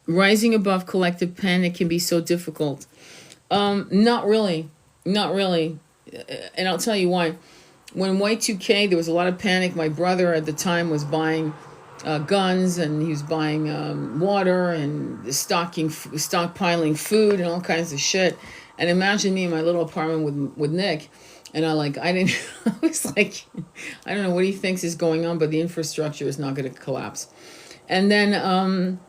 Rising above collective panic can be so difficult. Not really. Not really. And I'll tell you why. When Y2K, there was a lot of panic. My brother at the time was buying guns, and he was buying water and stockpiling food and all kinds of shit. And imagine me in my little apartment with Nick. And I was like, I don't know what he thinks is going on, but the infrastructure is not going to collapse. And then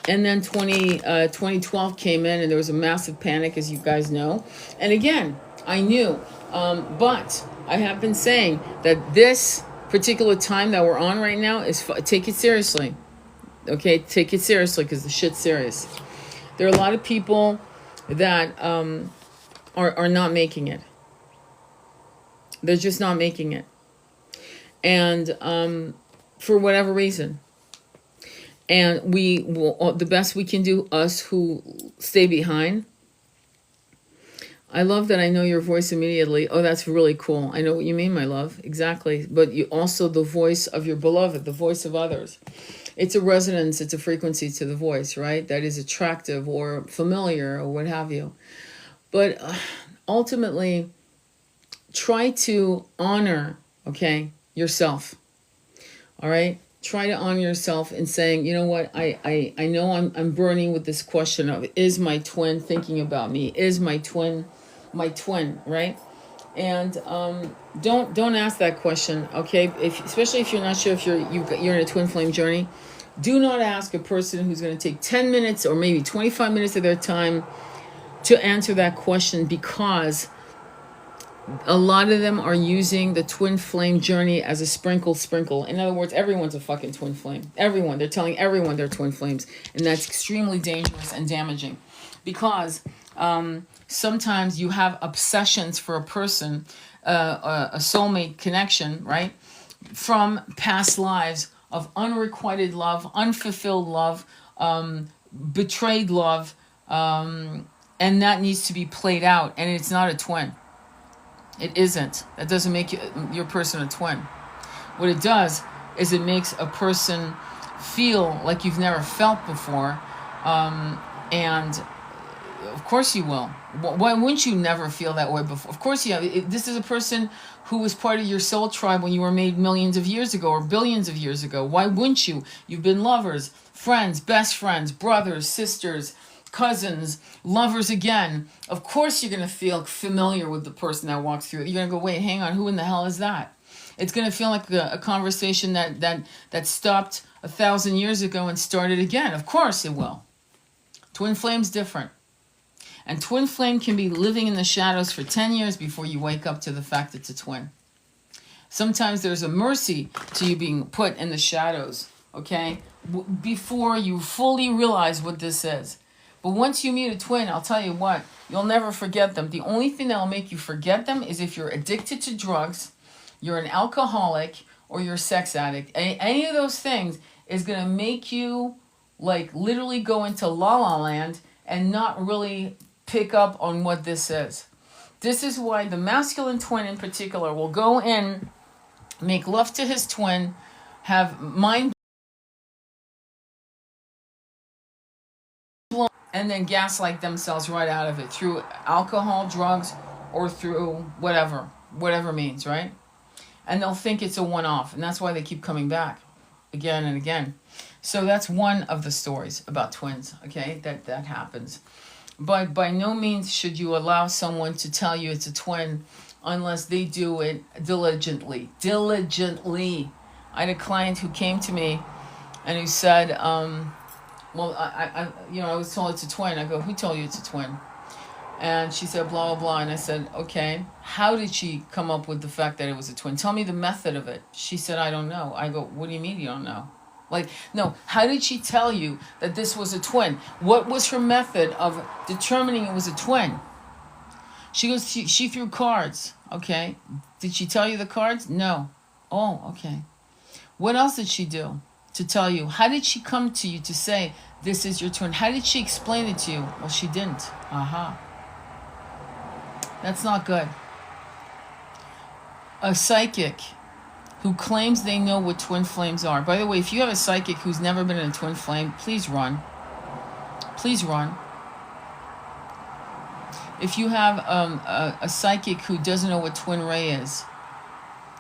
2012 came in, and there was a massive panic, as you guys know. And again, I knew, but I have been saying that this particular time that we're on right now take it seriously. Okay, take it seriously, because the shit's serious. There are a lot of people that are not making it. They're just not making it. And for whatever reason. And we will, the best we can do, us who stay behind. I love that I know your voice immediately. Oh, that's really cool. I know what you mean, my love. Exactly. But you also the voice of your beloved, the voice of others. It's a resonance, it's a frequency to the voice, right? That is attractive or familiar or what have you. But ultimately, try to honor, yourself. All right? Try to honor yourself in saying, you know what, I know I'm burning with this question of, is my twin thinking about me? Is my twin, right? And don't ask that question, okay? Especially if you're not sure if you're in a twin flame journey. Do not ask a person who's going to take 10 minutes or maybe 25 minutes of their time to answer that question, because a lot of them are using the twin flame journey as a sprinkle. In other words, everyone's a fucking twin flame. Everyone. They're telling everyone they're twin flames. And that's extremely dangerous and damaging, because sometimes you have obsessions for a person, a soulmate connection, right? From past lives of unrequited love, unfulfilled love, betrayed love, and that needs to be played out. And it's not a twin. It isn't. That doesn't make your person a twin. What it does is it makes a person feel like you've never felt before. And of course you will. Why wouldn't you never feel that way before? Of course you have. This is a person who was part of your soul tribe when you were made millions of years ago or billions of years ago. Why wouldn't you? You've been lovers, friends, best friends, brothers, sisters, cousins, lovers again. Of course you're going to feel familiar with the person that walks through it. You're going to go, wait, hang on, who in the hell is that? It's going to feel like a conversation that stopped 1,000 years ago and started again. Of course it will. Twin flame's different. And twin flame can be living in the shadows for 10 years before you wake up to the fact it's a twin. Sometimes there's a mercy to you being put in the shadows, okay? Before you fully realize what this is. But once you meet a twin, I'll tell you what, you'll never forget them. The only thing that'll make you forget them is if you're addicted to drugs, you're an alcoholic, or you're a sex addict. Any of those things is going to make you like literally go into la la land and not really pick up on what this is. This is why the masculine twin in particular will go in, make love to his twin, have mind blown, and then gaslight themselves right out of it through alcohol, drugs, or through whatever means, right? And they'll think it's a one-off, and that's why they keep coming back again and again. So that's one of the stories about twins, okay, that happens. But by no means should you allow someone to tell you it's a twin unless they do it diligently. I had a client who came to me and who said, well, I was told it's a twin. I go, who told you it's a twin? And she said, blah, blah, blah. And I said, okay, how did she come up with the fact that it was a twin? Tell me the method of it. She said, I don't know. I go, what do you mean you don't know? Like, no, how did she tell you that this was a twin? What was her method of determining it was a twin? She goes, she threw cards. Okay. Did she tell you the cards? No. Oh, okay. What else did she do to tell you? How did she come to you to say, this is your twin? How did she explain it to you? Well, she didn't. Aha. That's not good. A psychic who claims they know what twin flames are. By the way, if you have a psychic who's never been in a twin flame, please run. Please run. If you have a psychic who doesn't know what twin ray is,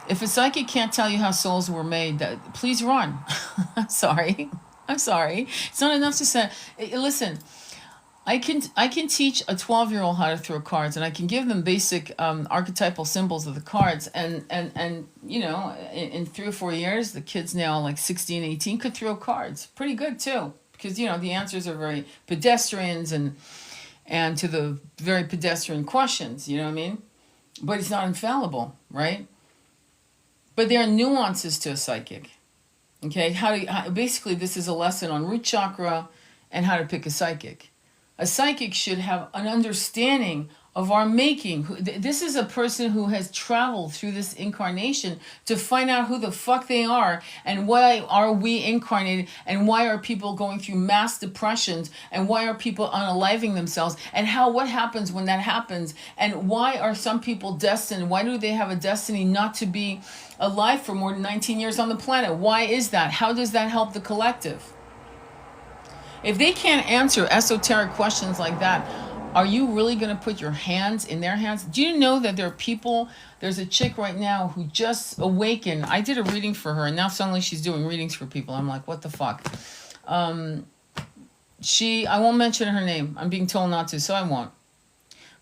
if a psychic can't tell you how souls were made, please run. I'm sorry. It's not enough to say. Listen, I can teach a 12-year-old how to throw cards, and I can give them basic archetypal symbols of the cards, and in 3 or 4 years, the kids now like 16, 18 could throw cards. Pretty good too, because the answers are very pedestrians and to the very pedestrian questions, you know what I mean? But it's not infallible, right? But there are nuances to a psychic. Okay, basically this is a lesson on root chakra and how to pick a psychic. A psychic should have an understanding of our making. This is a person who has traveled through this incarnation to find out who the fuck they are and why are we incarnated and why are people going through mass depressions and why are people unaliving themselves and what happens when that happens and why are some people destined, why do they have a destiny not to be alive for more than 19 years on the planet? Why is that? How does that help the collective? If they can't answer esoteric questions like that, are you really going to put your hands in their hands? Do you know that there are people, there's a chick right now who just awakened. I did a reading for her, and now suddenly she's doing readings for people. I'm like, what the fuck? I won't mention her name. I'm being told not to, so I won't.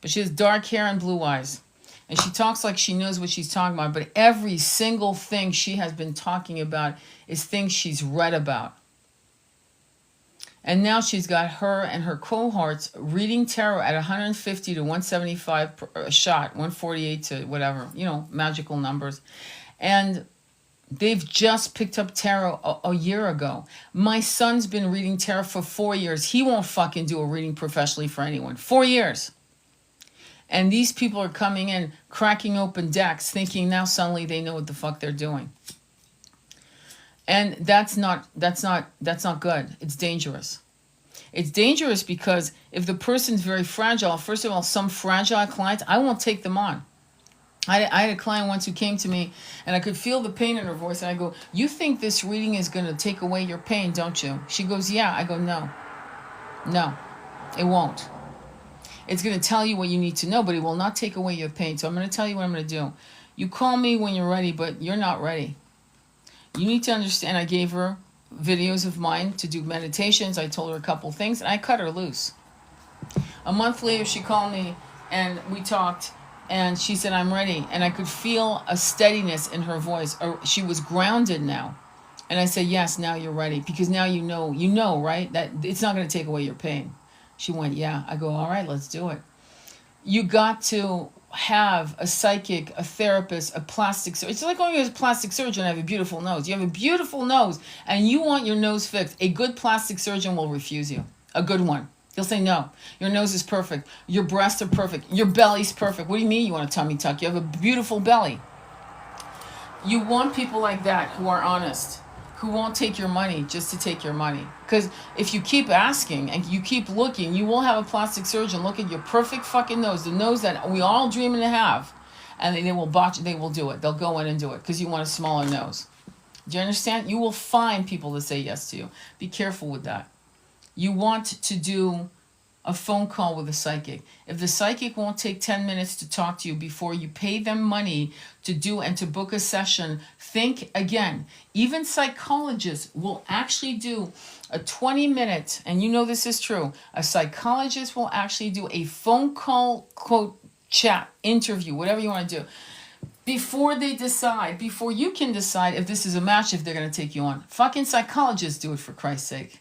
But she has dark hair and blue eyes. And she talks like she knows what she's talking about, but every single thing she has been talking about is things she's read about. And now she's got her and her cohorts reading tarot at 150 to 175 a shot, 148 to whatever, magical numbers. And they've just picked up tarot a year ago. My son's been reading tarot for 4 years. He won't fucking do a reading professionally for anyone. 4 years. And these people are coming in, cracking open decks, thinking now suddenly they know what the fuck they're doing. And that's not good. It's dangerous. It's dangerous because if the person's very fragile, first of all, some fragile clients, I won't take them on. I had a client once who came to me and I could feel the pain in her voice. And I go, you think this reading is going to take away your pain, don't you? She goes, yeah. I go, no, it won't. It's going to tell you what you need to know, but it will not take away your pain. So I'm going to tell you what I'm going to do. You call me when you're ready, but you're not ready. You need to understand, I gave her videos of mine to do meditations. I told her a couple things, and I cut her loose. A month later, she called me, and we talked, and she said, I'm ready. And I could feel a steadiness in her voice. She was grounded now. And I said, yes, now you're ready. Because now you know, right? That it's not going to take away your pain. She went, yeah. I go, all right, let's do it. You got to have a psychic, a therapist, a plastic surgeon. It's like going to a plastic surgeon and have a beautiful nose. You have a beautiful nose and you want your nose fixed. A good plastic surgeon will refuse you. A good one. He'll say, no, your nose is perfect. Your breasts are perfect. Your belly's perfect. What do you mean you want a tummy tuck? You have a beautiful belly. You want people like that who are honest, who won't take your money just to take your money. Because if you keep asking and you keep looking, you will have a plastic surgeon look at your perfect fucking nose, the nose that we all dreaming to have, and they will botch. They will do it. They'll go in and do it because you want a smaller nose. Do you understand? You will find people to say yes to you. Be careful with that. You want to do a phone call with a psychic. If the psychic won't take 10 minutes to talk to you before you pay them money to do and to book a session, think again. Even psychologists will actually do a 20-minute, and you know this is true, a psychologist will actually do a phone call, quote, chat, interview, whatever you want to do, before they decide, before you can decide if this is a match, if they're going to take you on. Fucking psychologists do it, for Christ's sake.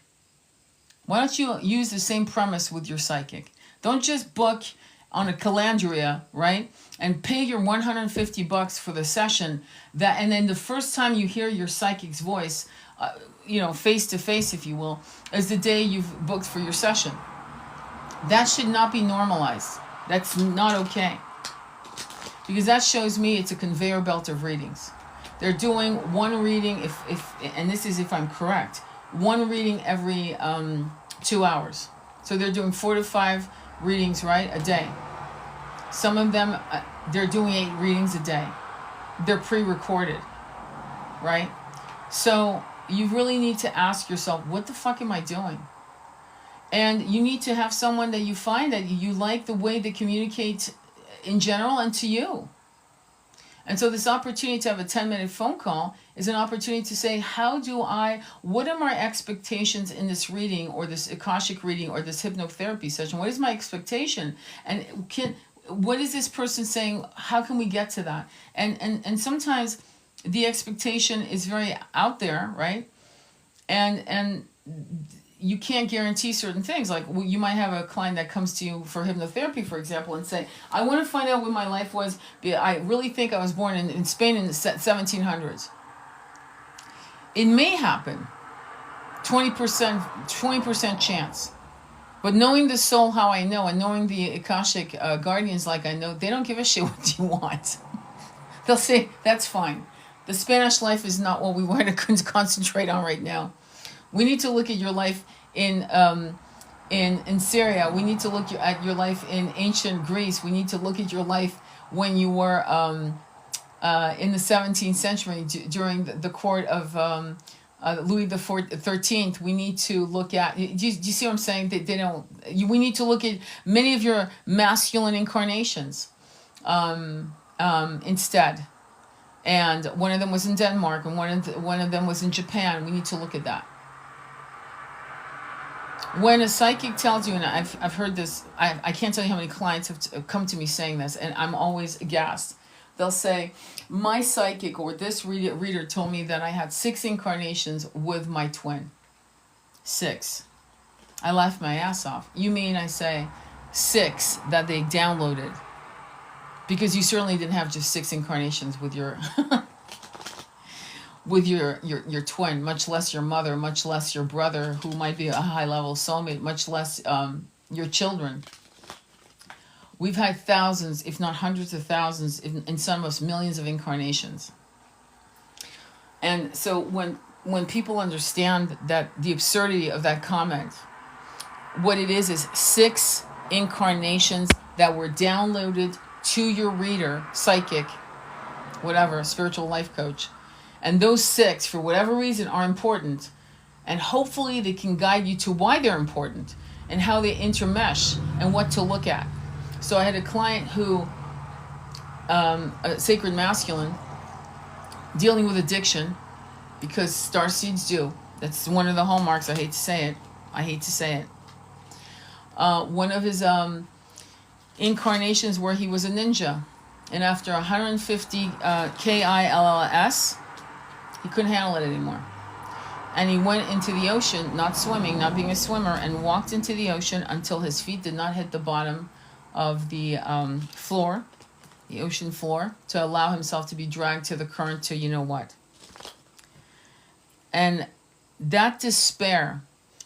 Why don't you use the same premise with your psychic? Don't just book on a Calandria, right? And pay your $150 for the session, that, and then the first time you hear your psychic's voice, face to face, if you will, is the day you've booked for your session. That should not be normalized. That's not okay. Because that shows me it's a conveyor belt of readings. They're doing one reading, if and this is if I'm correct, one reading every 2 hours. So they're doing 4 to 5 readings, right, a day. Some of them, they're doing 8 readings a day. They're pre-recorded, right? So you really need to ask yourself, what the fuck am I doing? And you need to have someone that you find that you like the way they communicate in general and to you. And so this opportunity to have a 10-minute phone call is an opportunity to say, what are my expectations in this reading or this Akashic reading or this hypnotherapy session? What is my expectation? And what is this person saying? How can we get to that? And sometimes the expectation is very out there, right? And you can't guarantee certain things. Like you might have a client that comes to you for hypnotherapy, for example, and say, I want to find out what my life was. I really think I was born in Spain in the 1700s. It may happen, 20% chance. But knowing the soul how I know, and knowing the Akashic guardians like I know, they don't give a shit what you want. They'll say, that's fine. The Spanish life is not what we want to concentrate on right now. We need to look at your life in Syria. We need to look at your life in ancient Greece. We need to look at your life when you were in the 17th century during the court of Louis the 13th. We need to look at. Do you see what I'm saying? They don't. We need to look at many of your masculine incarnations instead. And one of them was in Denmark, and one of them was in Japan. We need to look at that. When a psychic tells you, and I've heard this, I can't tell you how many clients have come to me saying this, and I'm always aghast. They'll say, my psychic or this reader told me that I had 6 incarnations with my twin. 6. I laughed my ass off. You mean, I say, 6 that they downloaded? Because you certainly didn't have just 6 incarnations with your with your twin, much less your mother, much less your brother, who might be a high-level soulmate, much less your children. We've had thousands, if not hundreds of thousands, in some of us millions of incarnations. And so when people understand that the absurdity of that comment, what it is 6 incarnations that were downloaded to your reader, psychic, whatever, spiritual life coach. And those 6, for whatever reason, are important. And hopefully they can guide you to why they're important and how they intermesh and what to look at. So I had a client who, a sacred masculine, dealing with addiction, because starseeds do. That's one of the hallmarks. I hate to say it. One of his incarnations where he was a ninja. And after 150 KILLS, he couldn't handle it anymore. And he went into the ocean, not swimming, not being a swimmer, and walked into the ocean until his feet did not hit the bottom of the floor, the ocean floor, to allow himself to be dragged to the current to you know what. And that despair,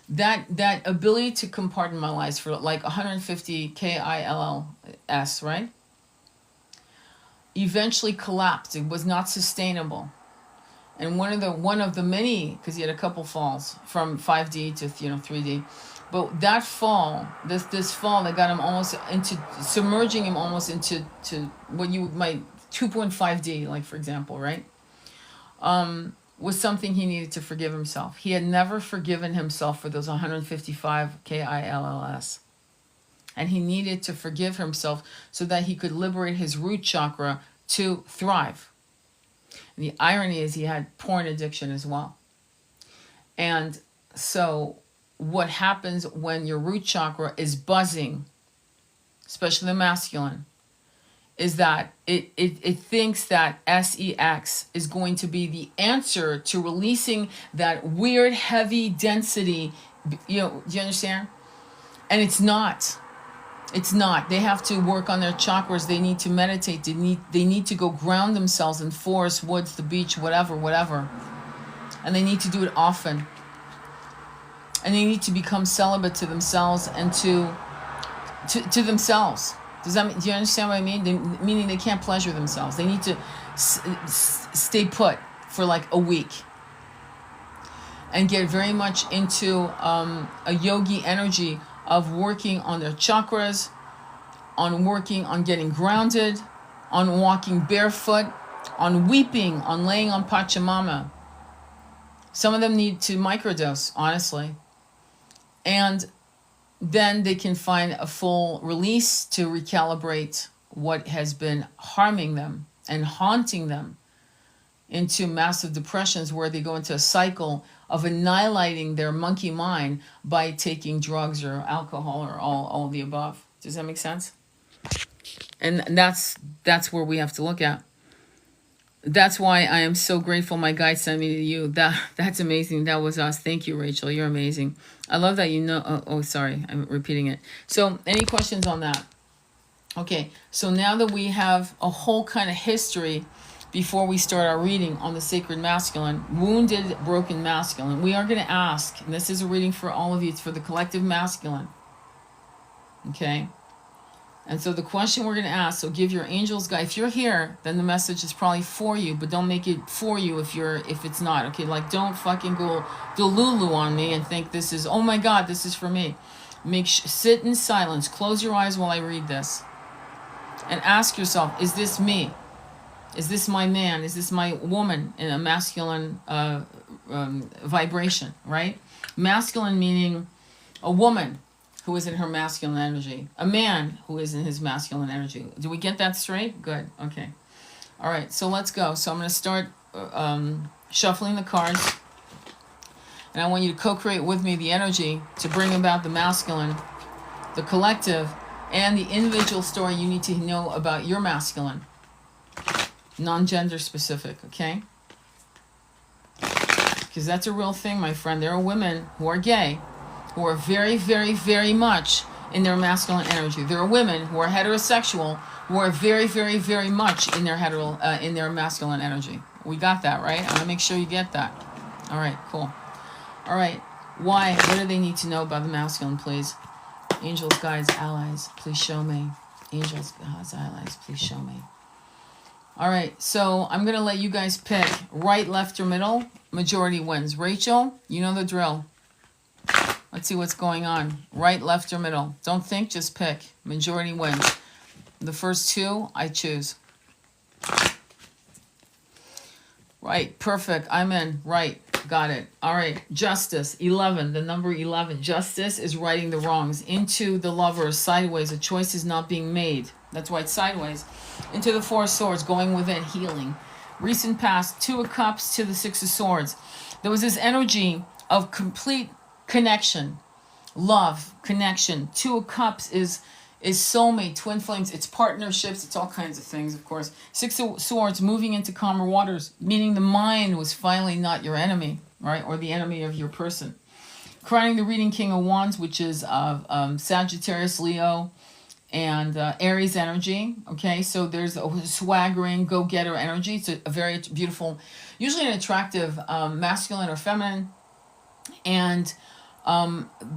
That ability to compartmentalize for like 150 kills, right, eventually collapsed. It was not sustainable. And one of the many, because he had a couple falls from 5D to 3D, but that fall, this fall that got him almost into submerging him almost into to what you might 2.5D, like, for example, right, was something he needed to forgive himself. He had never forgiven himself for those 155 kills. And he needed to forgive himself so that he could liberate his root chakra to thrive. And the irony is he had porn addiction as well. And so what happens when your root chakra is buzzing, especially the masculine, is that it thinks that sex is going to be the answer to releasing that weird heavy density. Do you understand? And it's not. It's not. They have to work on their chakras. They need to meditate. They need to go ground themselves in forests, woods, the beach, whatever. And they need to do it often. And they need to become celibate to themselves and to themselves. Do you understand what I mean? Meaning they can't pleasure themselves. They need to stay put for like a week and get very much into a yogi energy of working on their chakras, on working on getting grounded, on walking barefoot, on weeping, on laying on Pachamama. Some of them need to microdose, honestly. And then they can find a full release to recalibrate what has been harming them and haunting them into massive depressions, where they go into a cycle of annihilating their monkey mind by taking drugs or alcohol or all of the above. Does that make sense? And that's where we have to look at. That's why I am so grateful my guide sent me to you. That's amazing. That was us. Thank you, Rachel. You're amazing. I love that you know. Oh, sorry. I'm repeating it. So any questions on that? Okay. So now that we have a whole kind of history before we start our reading on the sacred masculine, wounded, broken masculine, we are going to ask, and this is a reading for all of you, it's for the collective masculine. Okay. And so the question we're going to ask, so give your angels guide. If you're here, then the message is probably for you, but don't make it for you if it's not. Okay, like don't fucking go delulu on me and think this is, oh my God, this is for me. Sit in silence, close your eyes while I read this, and ask yourself, is this me? Is this my man? Is this my woman in a masculine vibration, right? Masculine meaning a woman who is in her masculine energy. A man who is in his masculine energy. Do we get that straight? Good. Okay. All right. So let's go. So I'm going to start shuffling the cards. And I want you to co-create with me the energy to bring about the masculine, the collective, and the individual story you need to know about your masculine. Non-gender specific. Okay? Because that's a real thing, my friend. There are women who are gay, who are very, very, very much in their masculine energy. There are women who are heterosexual, who are very, very, very much in their in their masculine energy. We got that, right? I want to make sure you get that. All right, cool. All right, why? What do they need to know about the masculine, please? Angels, guides, allies, please show me. Angels, guides, allies, please show me. All right, so I'm going to let you guys pick right, left, or middle. Majority wins. Rachel, you know the drill. Let's see what's going on. Right, left, or middle. Don't think, just pick. Majority wins. The first two, I choose. Right, perfect. I'm in. Right, got it. All right, justice, 11, the number 11. Justice is righting the wrongs. Into the lovers, sideways. A choice is not being made. That's why it's sideways. Into the Four of Swords, going within, healing. Recent past, Two of Cups to the Six of Swords. There was this energy of complete connection, love, connection. Two of Cups is soulmate, twin flames, it's partnerships, it's all kinds of things, of course. Six of Swords, moving into calmer waters, meaning the mind was finally not your enemy, right? Or the enemy of your person. Crowning the reading King of Wands, which is Sagittarius, Leo, and Aries energy. Okay, so there's a swaggering, go-getter energy. It's a very beautiful, usually an attractive masculine or feminine. And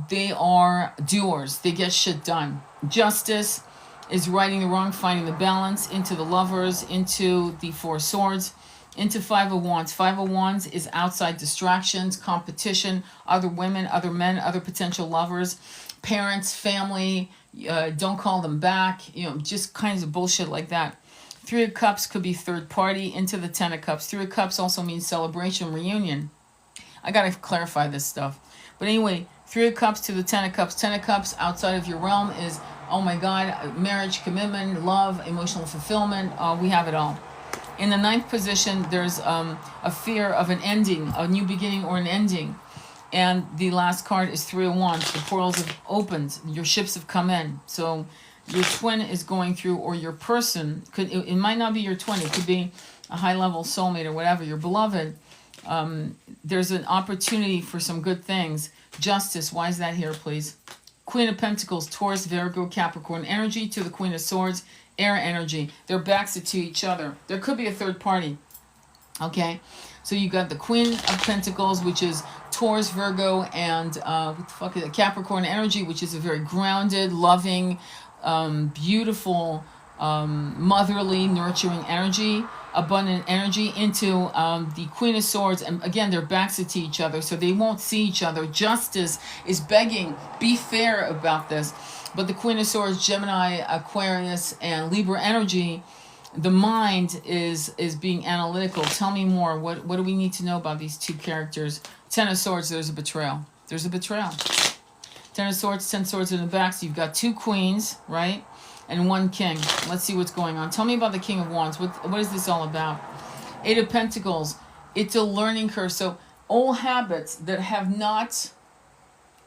They are doers. They get shit done. Justice is righting the wrong, finding the balance. Into the Lovers, into the Four Swords, into Five of Wands. Five of Wands is outside distractions, competition, other women, other men, other potential lovers, parents, family. Don't call them back. Just kinds of bullshit like that. Three of Cups could be third party. Into the Ten of Cups. Three of Cups also means celebration, reunion. I gotta clarify this stuff. But anyway, Three of Cups to the Ten of Cups. Ten of Cups outside of your realm is, oh my God, marriage, commitment, love, emotional fulfillment. We have it all. In the ninth position, there's a fear of an ending, a new beginning or an ending. And the last card is Three of Wands. The portals have opened. Your ships have come in. So your twin is going through, or your person, it might not be your twin. It could be a high-level soulmate or whatever, your beloved. There's an opportunity for some good things. Justice, why is that here, please? Queen of Pentacles, Taurus, Virgo, Capricorn energy to the Queen of Swords, air energy. Their backs are to each other. There could be a third party. Okay? So you got the Queen of Pentacles, which is Taurus, Virgo, and what the fuck is it? Capricorn energy, which is a very grounded, loving, beautiful, motherly, nurturing energy, abundant energy, into the Queen of Swords. And again, their backs are to each other, so they won't see each other. Justice is begging, be fair about this. But the Queen of Swords, Gemini, Aquarius, and Libra energy, the mind is being analytical. Tell me more. What do we need to know about these two characters? Ten of Swords, there's a betrayal. There's a betrayal. Ten of Swords, 10 swords in the back. So you've got two queens, right? And one king. Let's see what's going on. Tell me about the King of Wands. What is this all about? Eight of Pentacles. It's a learning curve. So old habits that have not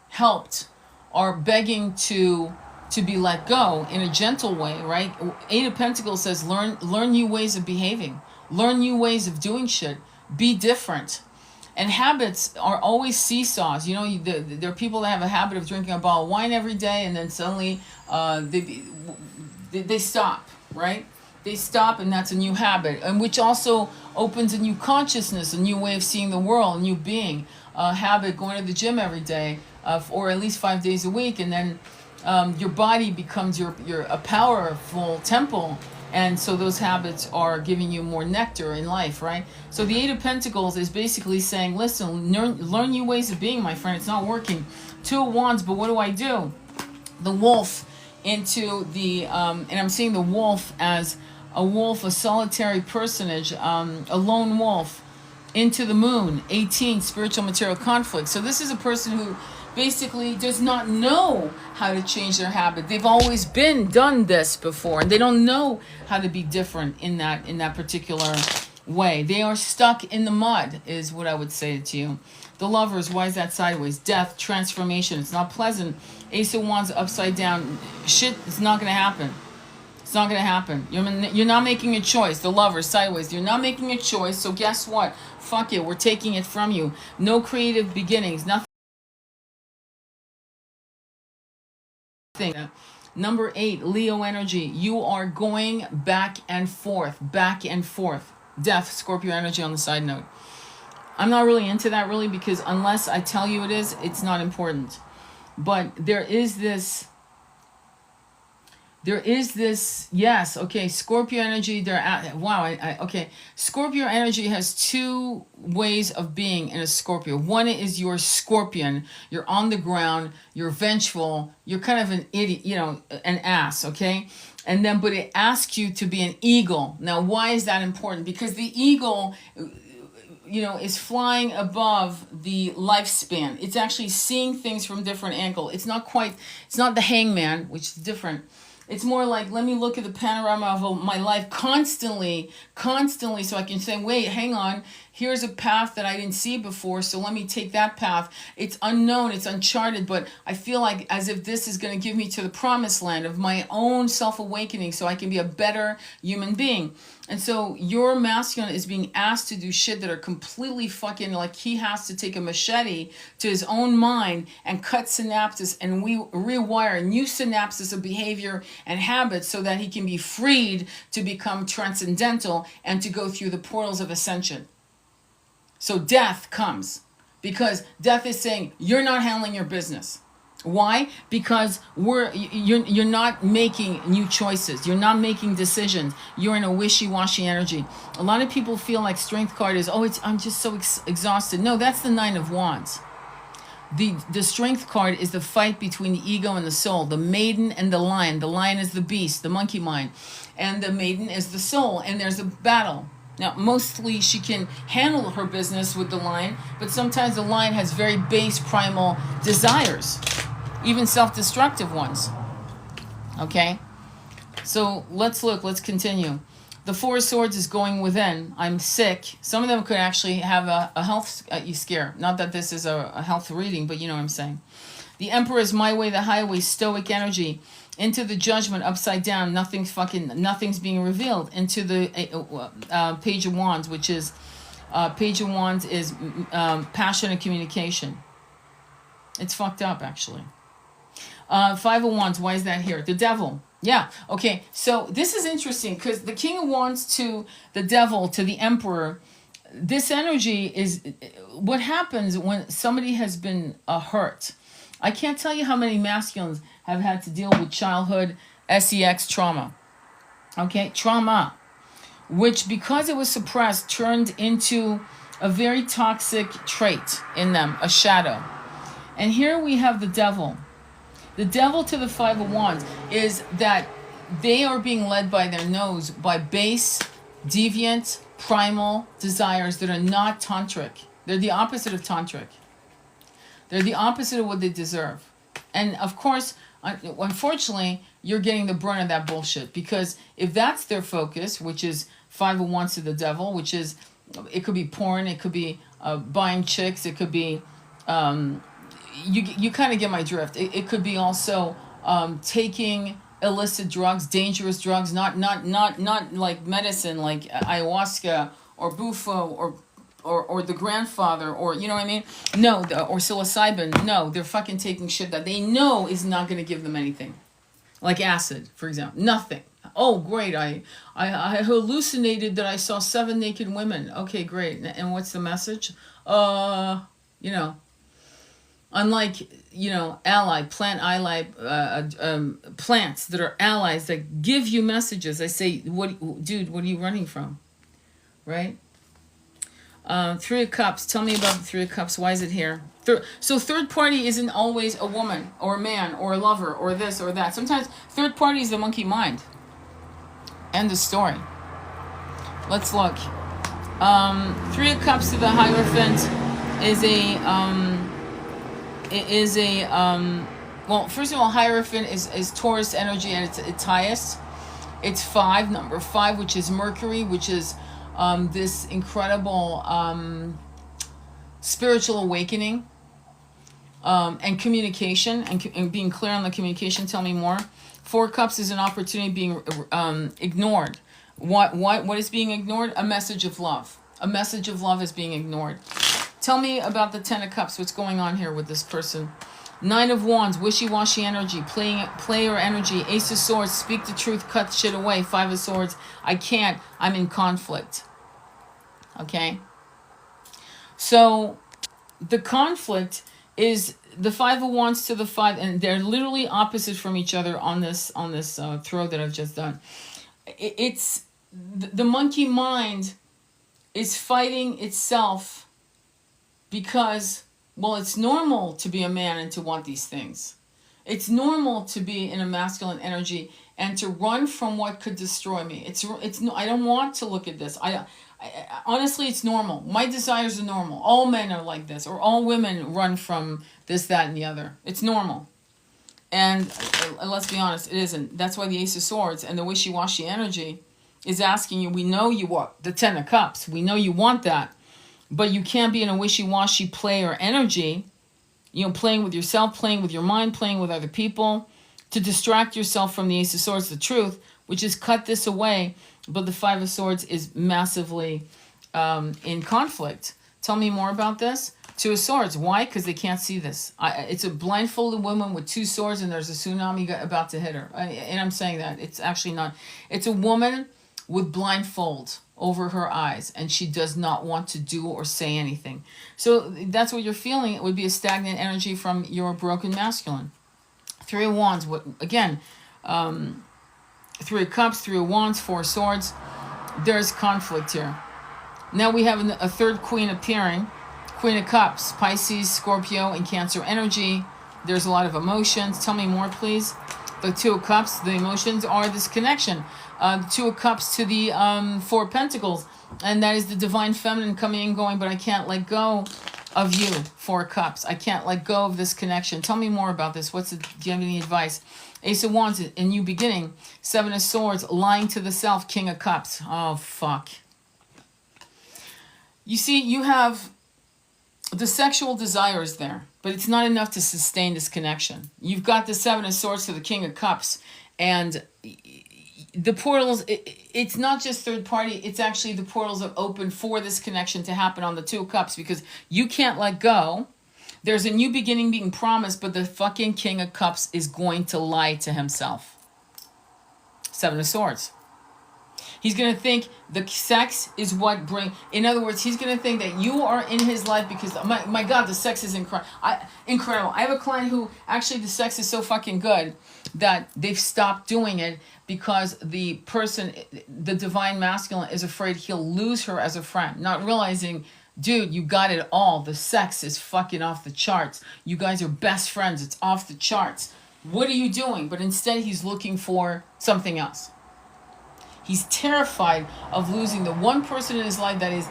helped are begging to be let go in a gentle way, right? Eight of Pentacles says learn new ways of behaving. Learn new ways of doing shit. Be different. And habits are always seesaws. There are people that have a habit of drinking a bottle of wine every day, and then suddenly they stop, right? They stop, and that's a new habit, and which also opens a new consciousness, a new way of seeing the world, a new being. Habit, going to the gym every day, or at least 5 days a week, and then your body becomes your a powerful temple. And so those habits are giving you more nectar in life, right? So the Eight of Pentacles is basically saying, listen, learn new ways of being, my friend. It's not working. Two of Wands, but what do? The Wolf into the, and I'm seeing the wolf as a wolf, a solitary personage, a lone wolf, into the Moon, 18, spiritual material conflict. So this is a person who basically does not know how to change their habit. They've always done this before, and they don't know how to be different in that particular way. They are stuck in the mud, is what I would say to you. The Lovers, why is that sideways? Death, transformation. It's not pleasant. Ace of Wands upside down. Shit, it's not going to happen. It's not going to happen. You're not making a choice. The Lovers, sideways. You're not making a choice, so guess what? Fuck it. We're taking it from you. No creative beginnings. Nothing. Number 8, Leo energy. You are going back and forth. Death, Scorpio energy on the side note. I'm not really into that really, because unless I tell you it is, it's not important. But there is this, yes, okay, Scorpio energy, okay. Scorpio energy has two ways of being in a Scorpio. One is you're Scorpion, you're on the ground, you're vengeful, you're kind of an idiot, an ass, okay? And then, but it asks you to be an eagle. Now, why is that important? Because the eagle, is flying above the lifespan. It's actually seeing things from different angle. It's not the hangman, which is different. It's more like, let me look at the panorama of my life constantly, so I can say, wait, hang on, here's a path that I didn't see before, so let me take that path. It's unknown, it's uncharted, but I feel like as if this is going to give me to the promised land of my own self-awakening, so I can be a better human being. And so your masculine is being asked to do shit that are completely fucking, like he has to take a machete to his own mind and cut synapses and rewire new synapses of behavior and habits so that he can be freed to become transcendental and to go through the portals of ascension. So death comes. because death is saying you're not handling your business. Why? Because you're not making new choices. You're not making decisions. You're in a wishy-washy energy. A lot of people feel like strength card is, I'm just so exhausted. No, that's the Nine of Wands. The strength card is the fight between the ego and the soul, the maiden and the lion. The lion is the beast, the monkey mind, and the maiden is the soul, and there's a battle. Now, mostly she can handle her business with the lion, but sometimes the lion has very base primal desires, even self-destructive ones. Okay? So let's continue. The Four of Swords is going within. I'm sick. Some of them could actually have a health scare. Not that this is a health reading, but you know what I'm saying. The Emperor is my way, the highway, stoic energy. Into the Judgment, upside down, nothing's being revealed. Into the Page of Wands, which is, Page of Wands is passion and communication. It's fucked up, actually. Five of Wands, why is that here? The Devil. Yeah, okay, so this is interesting because the King of Wands to the Devil to the Emperor, this energy is what happens when somebody has been hurt. I can't tell you how many masculines have had to deal with childhood sex trauma. Okay, trauma, which because it was suppressed turned into a very toxic trait in them, a shadow. And here we have the Devil. The Devil to the Five of Wands is that they are being led by their nose by base, deviant, primal desires that are not tantric. They're the opposite of tantric. They're the opposite of what they deserve. And of course, unfortunately, you're getting the brunt of that bullshit, because if that's their focus, which is Five of Wands to the Devil, which is, it could be porn, it could be buying chicks, it could be... You kind of get my drift. It could be also taking illicit drugs, dangerous drugs, not like medicine, like ayahuasca or bufo or the grandfather, or you know what I mean? No, or psilocybin. No, they're fucking taking shit that they know is not going to give them anything, like acid, for example. Nothing. Oh, great! I hallucinated that I saw 7 naked women. Okay, great. And what's the message? You know. Unlike, plants that are allies that give you messages. I say, dude, what are you running from? Right? Three of Cups. Tell me about the Three of Cups. Why is it here? So third party isn't always a woman or a man or a lover or this or that. Sometimes third party is the monkey mind. End of story. Let's look. Three of Cups to the Hierophant is well, first of all, Hierophant is Taurus energy at its highest. It's 5, number 5, which is Mercury, which is this incredible spiritual awakening and communication and being clear on the communication. Tell me more. 4 Cups is an opportunity being ignored. What is being ignored? A message of love. A message of love is being ignored. Tell me about the 10 of Cups. What's going on here with this person? 9 of Wands, wishy-washy energy, player energy. Ace of Swords, speak the truth, cut shit away. 5 of Swords, I can't. I'm in conflict. Okay? So, the conflict is the 5 of Wands to the 5, and they're literally opposite from each other on this throw that I've just done. It's the monkey mind is fighting itself. Because, well, it's normal to be a man and to want these things. It's normal to be in a masculine energy and to run from what could destroy me. It's I don't want to look at this. I honestly, it's normal. My desires are normal. All men are like this, or all women run from this, that, and the other. It's normal. And let's be honest, it isn't. That's why the Ace of Swords and the wishy-washy energy is asking you, we know you want the 10 of Cups. We know you want that. But you can't be in a wishy-washy play or energy, playing with yourself, playing with your mind, playing with other people, to distract yourself from the Ace of Swords, the truth, which is cut this away. But the 5 of Swords is massively in conflict. Tell me more about this. 2 of Swords. Why? Because they can't see this. It's a blindfolded woman with 2 swords, and there's a tsunami about to hit her. And I'm saying that. It's actually not. It's a woman with blindfold over her eyes, and she does not want to do or say anything. So that's what you're feeling. It would be a stagnant energy from your broken masculine. Three of Wands, again, Three of Cups, Three of Wands, Four of Swords. There's conflict here. Now we have a third queen appearing. Queen of Cups, Pisces, Scorpio, and Cancer energy. There's a lot of emotions. Tell me more, please. The Two of Cups, the emotions are this connection. The Two of Cups to the Four of Pentacles. And that is the divine feminine coming and going, but I can't let go of you, Four of Cups. I can't let go of this connection. Tell me more about this. Do you have any advice? Ace of Wands, a new beginning. Seven of Swords, lying to the self, King of Cups. Oh, fuck. You see, you have the sexual desires there, but it's not enough to sustain this connection. You've got the Seven of Swords to the King of Cups, and the portals, it's not just third party, it's actually the portals have opened for this connection to happen on the Two of Cups, because you can't let go. There's a new beginning being promised, but the fucking King of Cups is going to lie to himself. Seven of Swords. He's going to think the sex is what in other words, he's going to think that you are in his life because, my God, the sex is incredible. I have a client who actually the sex is so fucking good that they've stopped doing it because the person, the divine masculine, is afraid he'll lose her as a friend, not realizing, dude, you got it all. The sex is fucking off the charts. You guys are best friends. It's off the charts. What are you doing? But instead he's looking for something else. He's terrified of losing the one person in his life that is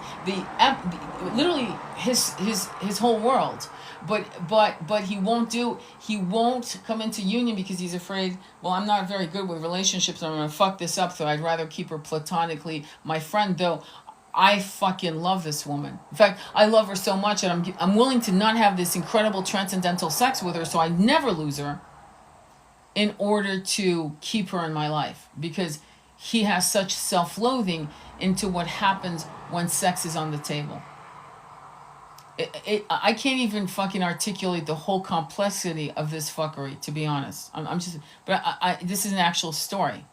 literally his whole world. But he won't come into union because he's afraid, well, I'm not very good with relationships. I'm going to fuck this up, so I'd rather keep her platonically my friend, though I fucking love this woman. In fact, I love her so much that I'm willing to not have this incredible transcendental sex with her so I never lose her in order to keep her in my life, because he has such self-loathing into what happens when sex is on the table. I can't even fucking articulate the whole complexity of this fuckery, to be honest. This is an actual story.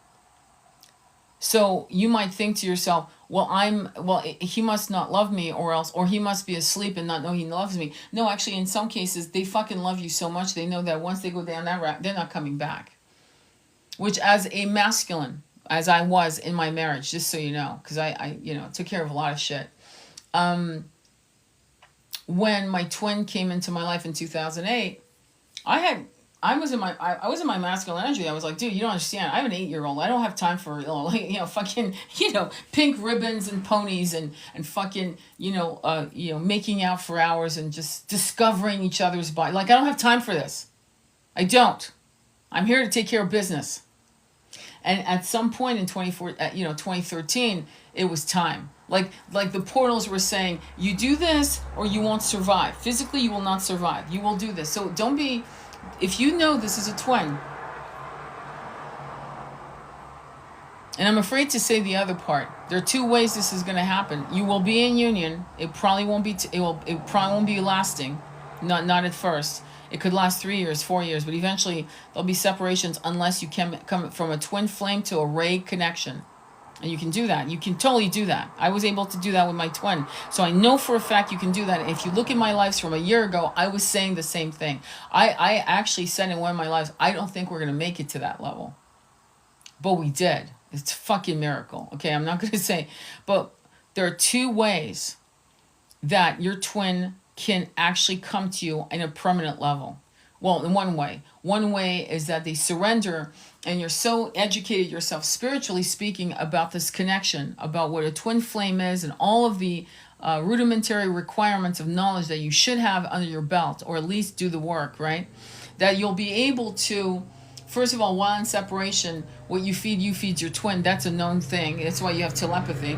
So you might think to yourself, he must not love me, or he must be asleep and not know he loves me. No, actually, in some cases, they fucking love you so much, they know that once they go down that route, they're not coming back. Which, as a masculine, as I was in my marriage, just so you know, because I took care of a lot of shit. When my twin came into my life in 2008, I was in my masculine energy. I was like, dude, you don't understand. I have an 8-year-old. I don't have time for fucking pink ribbons and ponies and fucking making out for hours and just discovering each other's body. Like, I don't have time for this. I don't. I'm here to take care of business. And at some point in 2013, it was time. Like the portals were saying, you do this or you won't survive. Physically, you will not survive. You will do this. So don't be, if you know this is a twin, and I'm afraid to say the other part. There are two ways this is going to happen. You will be in union. It probably won't be. It probably won't be lasting. Not at first. It could last 3 years, 4 years, but eventually there'll be separations unless you can come from a twin flame to a ray connection. And you can do that. You can totally do that. I was able to do that with my twin. So I know for a fact you can do that. And if you look at my lives from a year ago, I was saying the same thing. I actually said in one of my lives, I don't think we're going to make it to that level. But we did. It's a fucking miracle. Okay, I'm not going to say. But there are two ways that your twin can actually come to you in a permanent level. Well, in one way. One way is that they surrender, and you're so educated yourself, spiritually speaking, about this connection, about what a twin flame is, and all of the rudimentary requirements of knowledge that you should have under your belt, or at least do the work, right? That you'll be able to, first of all, while in separation, what you feed your twin. That's a known thing. That's why you have telepathy.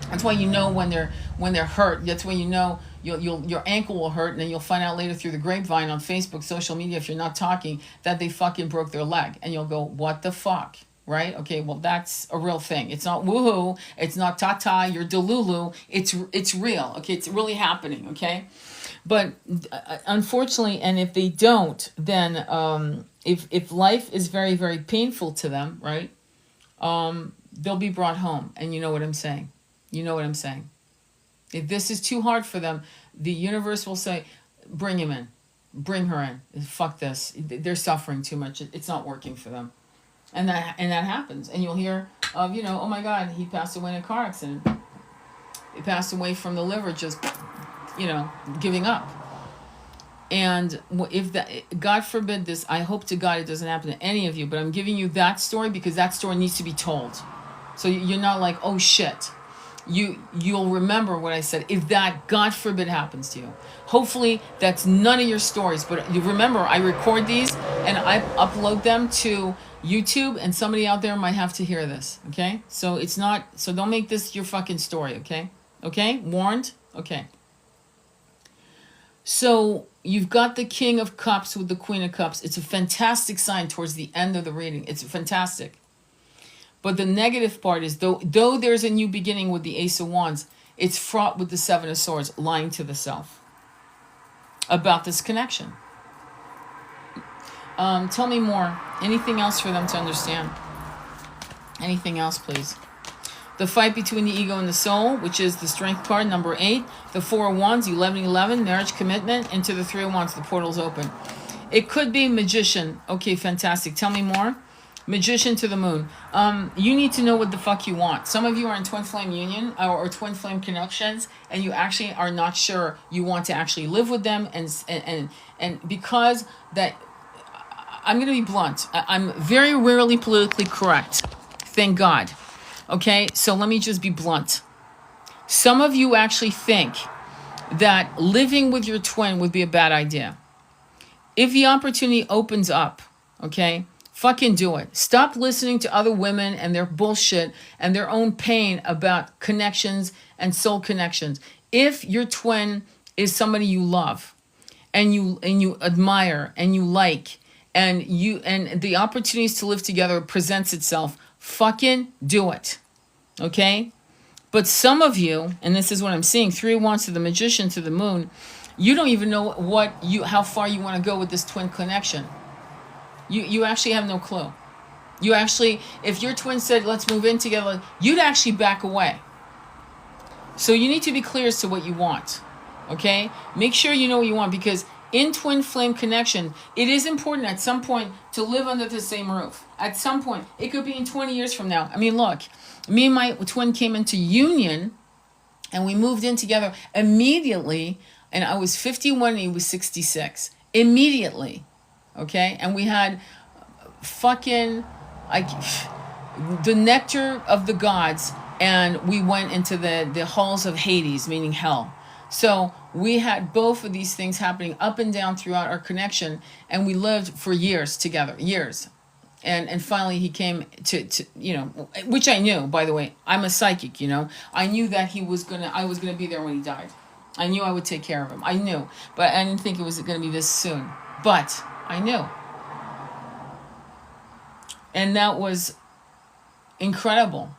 That's why you know when they're hurt. That's when you know your ankle will hurt, and then you'll find out later through the grapevine on Facebook, social media, if you're not talking, that they fucking broke their leg, and you'll go, what the fuck, right? Okay, well, that's a real thing. It's not woohoo. It's not ta-ta. You're delulu. It's real. Okay, it's really happening. Okay, but unfortunately, and if they don't, then if life is very, very painful to them, right? they'll be brought home. And you know what I'm saying. You know what I'm saying. If this is too hard for them, the universe will say, bring him in. Bring her in. Fuck this. They're suffering too much. It's not working for them. And that happens. And you'll hear of, oh my God, he passed away in a car accident. He passed away from the liver just, giving up. And if that, God forbid this, I hope to God it doesn't happen to any of you, but I'm giving you that story because that story needs to be told. So you're not like, oh shit. You'll remember what I said if that, God forbid, happens to you. Hopefully that's none of your stories, but you remember I record these and I upload them to YouTube, and somebody out there might have to hear this, okay? So don't make this your fucking story, okay? Okay? Warned? Okay. So you've got the King of Cups with the Queen of Cups. It's a fantastic sign towards the end of the reading. It's fantastic. But the negative part is, though there's a new beginning with the Ace of Wands, it's fraught with the Seven of Swords, lying to the self about this connection. Tell me more. Anything else for them to understand? Anything else, please? The fight between the ego and the soul, which is the Strength card, number 8. The Four of Wands, 11-11, marriage commitment. Into the Three of Wands, the portal's open. It could be Magician. Okay, fantastic. Tell me more. Magician to the moon. You need to know what the fuck you want. Some of you are in twin flame union or twin flame connections, and you actually are not sure you want to actually live with them, and because that, I'm going to be blunt. I'm very rarely politically correct. Thank God. Okay, so let me just be blunt. Some of you actually think that living with your twin would be a bad idea. If the opportunity opens up, okay, fucking do it. Stop listening to other women and their bullshit and their own pain about connections and soul connections. If your twin is somebody you love and you admire and you like, and the opportunities to live together presents itself, fucking do it. Okay? But some of you, and this is what I'm seeing, 3 of Wands to the Magician to the moon, you don't even know how far you want to go with this twin connection. You actually have no clue. You actually, if your twin said, let's move in together, you'd actually back away. So you need to be clear as to what you want. Okay? Make sure you know what you want, because in twin flame connection, it is important at some point to live under the same roof. At some point. It could be in 20 years from now. I mean, look, me and my twin came into union and we moved in together immediately, and I was 51 and he was 66. Immediately. Okay? And we had fucking the nectar of the gods, and we went into the halls of Hades, meaning hell. So we had both of these things happening up and down throughout our connection, and we lived for years together, years. And finally he came to which I knew, by the way. I'm a psychic, I knew that I was gonna be there when he died. I knew I would take care of him. I knew, but I didn't think it was gonna be this soon. But I knew. And that was incredible,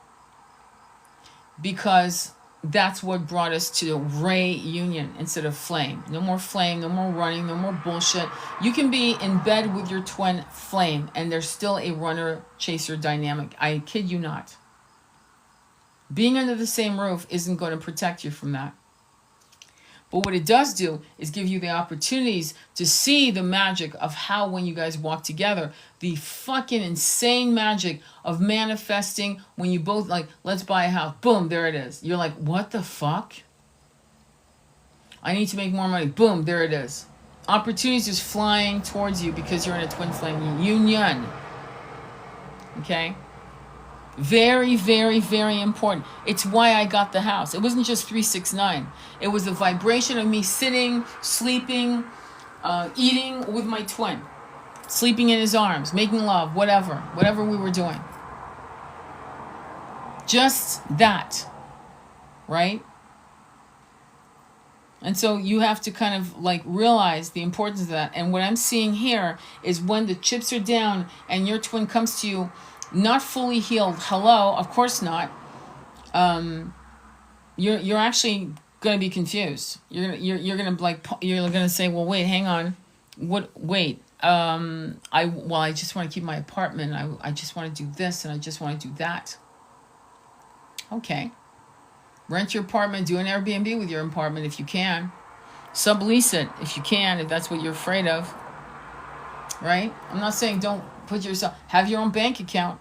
because that's what brought us to ray union instead of flame. No more flame, no more running, no more bullshit. You can be in bed with your twin flame and there's still a runner-chaser dynamic. I kid you not. Being under the same roof isn't going to protect you from that. But what it does do is give you the opportunities to see the magic of how, when you guys walk together, the fucking insane magic of manifesting when you both, like, let's buy a house. Boom, there it is. You're like, what the fuck? I need to make more money. Boom, there it is. Opportunities just flying towards you because you're in a twin flame union. Okay? Very, very, very important. It's why I got the house. It wasn't just 369. It was the vibration of me sitting, sleeping, eating with my twin, sleeping in his arms, making love, whatever we were doing. Just that, right? And so you have to kind of like realize the importance of that. And what I'm seeing here is when the chips are down and your twin comes to you not fully healed. Hello, of course not. You're actually going to be confused. You're going to say, well, wait, hang on. Wait. I just want to keep my apartment. I just want to do this and I just want to do that. Okay. Rent your apartment, do an Airbnb with your apartment if you can. Sublease it if you can, if that's what you're afraid of. Right? I'm not saying don't put yourself, have your own bank account.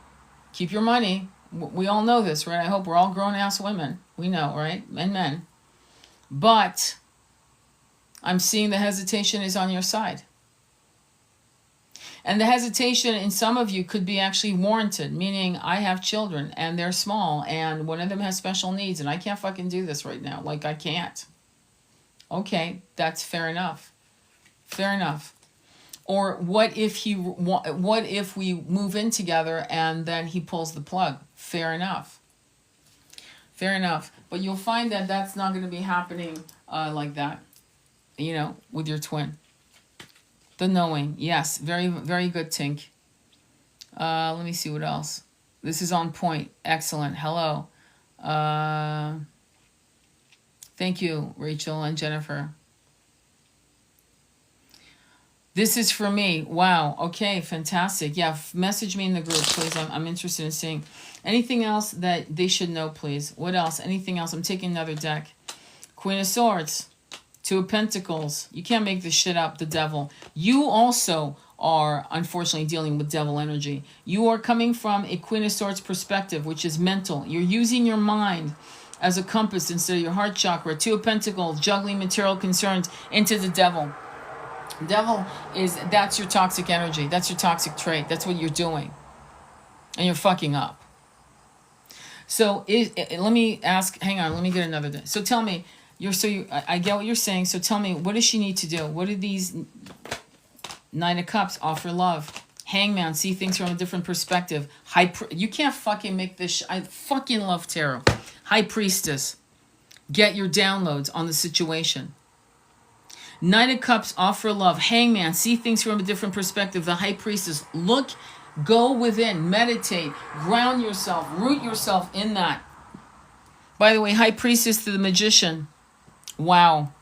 Keep your money. We all know this, right? I hope we're all grown ass women. We know, right? And men. But I'm seeing the hesitation is on your side. And the hesitation in some of you could be actually warranted, meaning I have children and they're small and one of them has special needs and I can't fucking do this right now. Like I can't. Okay, that's fair enough. Fair enough. Or what if we move in together and then he pulls the plug? Fair enough. Fair enough. But you'll find that that's not going to be happening like that, with your twin. The knowing. Yes, very, very good, Tink. Let me see what else. This is on point. Excellent. Hello. Thank you, Rachel and Jennifer. This is for me. Wow. Okay, fantastic. Yeah, message me in the group, please. I'm interested in seeing anything else that they should know, please. What else? Anything else? I'm taking another deck. Queen of Swords. Two of Pentacles. You can't make this shit up, the devil. You also are, unfortunately, dealing with devil energy. You are coming from a Queen of Swords perspective, which is mental. You're using your mind as a compass instead of your heart chakra. Two of Pentacles, juggling material concerns into the devil. Devil that's your toxic energy. That's your toxic trait. That's what you're doing. And you're fucking up. So let me ask, hang on, let me get another. So tell me, I get what you're saying. So tell me, what does she need to do? What do these Nine of Cups offer? Love. Hangman, see things from a different perspective. You can't fucking make this. I fucking love tarot. High Priestess, get your downloads on the situation. Knight of Cups, offer love. Hangman, see things from a different perspective. The High Priestess, go within, meditate, ground yourself, root yourself in that. By the way, High Priestess to the Magician. Wow.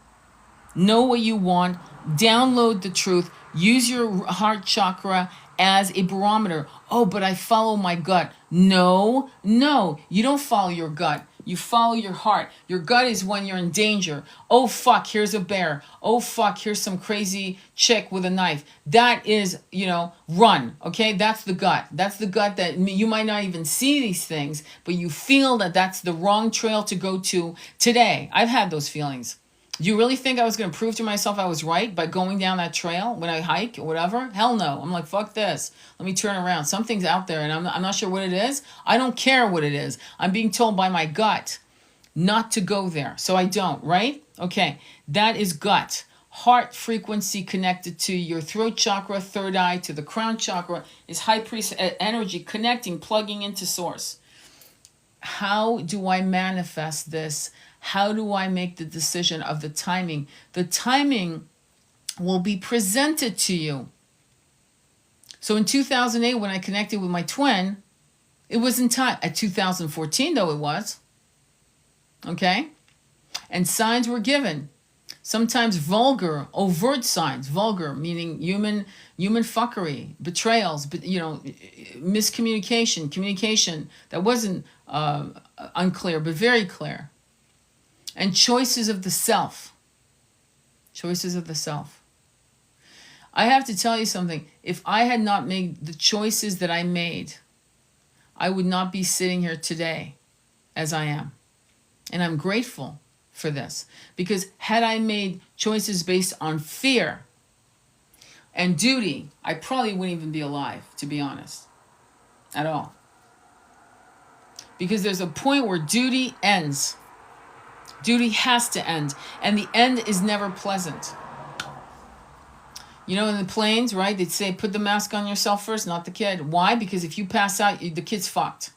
Know what you want. Download the truth. Use your heart chakra as a barometer. Oh, but I follow my gut. No, you don't follow your gut. You follow your heart. Your gut is when you're in danger. Oh, fuck, here's a bear. Oh, fuck, here's some crazy chick with a knife. That is, run, okay? That's the gut. That's the gut that you might not even see these things, but you feel that that's the wrong trail to go to today. I've had those feelings. Do you really think I was going to prove to myself I was right by going down that trail when I hike or whatever? Hell no. I'm like, fuck this. Let me turn around. Something's out there and I'm not sure what it is. I don't care what it is. I'm being told by my gut not to go there. So I don't, right? Okay. That is gut. Heart frequency connected to your throat chakra, third eye, to the crown chakra is High Priest energy connecting, plugging into source. How do I manifest this? How do I make the decision of the timing? The timing will be presented to you. So in 2008, when I connected with my twin, it was in time. At 2014, though, it was. Okay? And signs were given. Sometimes vulgar, overt signs. Vulgar, meaning human fuckery, betrayals, miscommunication, communication that wasn't unclear, but very clear. And choices of the self. Choices of the self. I have to tell you something. If I had not made the choices that I made, I would not be sitting here today as I am. And I'm grateful for this. Because had I made choices based on fear and duty, I probably wouldn't even be alive, to be honest. At all. Because there's a point where duty ends. Duty has to end. And the end is never pleasant. In the planes, right? They'd say, put the mask on yourself first, not the kid. Why? Because if you pass out, the kid's fucked.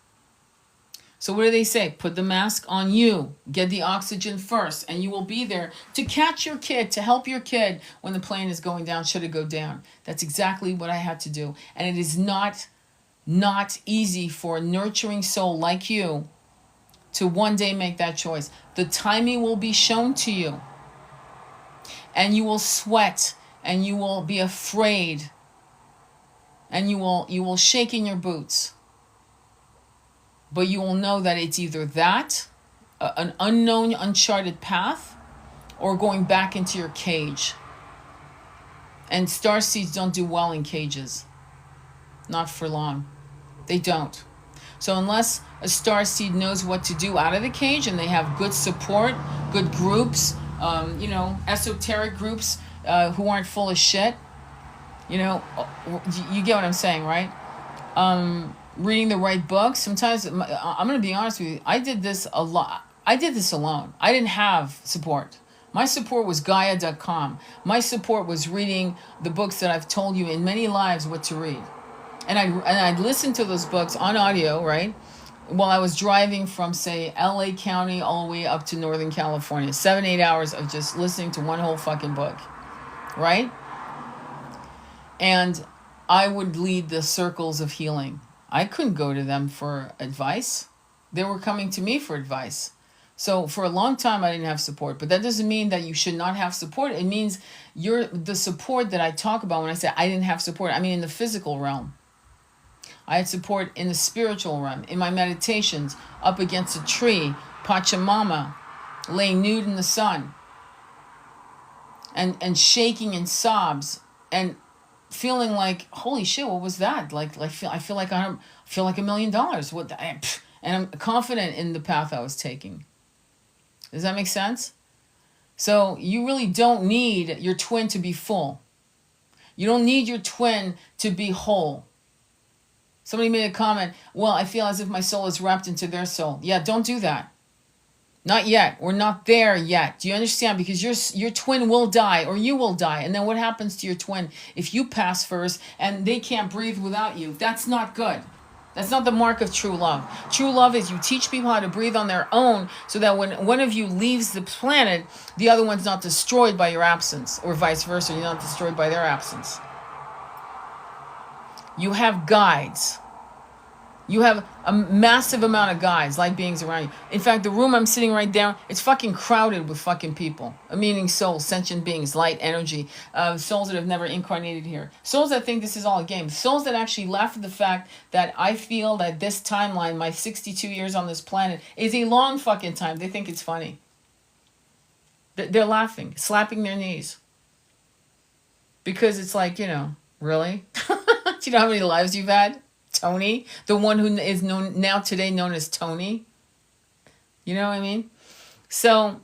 So what do they say? Put the mask on you. Get the oxygen first. And you will be there to catch your kid, to help your kid when the plane is going down, should it go down. That's exactly what I had to do. And it is not easy for a nurturing soul like you to one day make that choice. The timing will be shown to you. And you will sweat and you will be afraid and you will shake in your boots, but you will know that it's either that, an unknown, uncharted path, or going back into your cage. And starseeds don't do well in cages, not for long. They don't. So unless a starseed knows what to do out of the cage, and they have good support, good groups, esoteric groups who aren't full of shit, you get what I'm saying, right? Reading the right books. Sometimes, I'm going to be honest with you, I did this a lot. I did this alone. I didn't have support. My support was Gaia.com. My support was reading the books that I've told you in many lives what to read. And I'd listen to those books on audio, right? While I was driving from, say, LA County all the way up to Northern California. 7-8 hours of just listening to one whole fucking book, right? And I would lead the circles of healing. I couldn't go to them for advice. They were coming to me for advice. So for a long time, I didn't have support. But that doesn't mean that you should not have support. It means the support that I talk about when I say I didn't have support. I mean in the physical realm. I had support in the spiritual realm, in my meditations, up against a tree, Pachamama, laying nude in the sun, and shaking in sobs, and feeling like, holy shit, what was that? I feel like $1 million. And I'm confident in the path I was taking. Does that make sense? So you really don't need your twin to be full. You don't need your twin to be whole. Somebody made a comment, well, I feel as if my soul is wrapped into their soul. Yeah, don't do that. Not yet. We're not there yet. Do you understand? Because your twin will die, or you will die. And then what happens to your twin if you pass first and they can't breathe without you? That's not good. That's not the mark of true love. True love is you teach people how to breathe on their own so that when one of you leaves the planet, the other one's not destroyed by your absence, or vice versa. You're not destroyed by their absence. You have guides. You have a massive amount of guides, light beings around you. In fact, the room I'm sitting right down, it's fucking crowded with fucking people. Meaning souls, sentient beings, light, energy, souls that have never incarnated here. Souls that think this is all a game. Souls that actually laugh at the fact that I feel that this timeline, my 62 years on this planet, is a long fucking time. They think it's funny. They're laughing, slapping their knees. Because it's like, really? Do you know how many lives you've had? Tony, the one who is known now today known as Tony. You know what I mean? So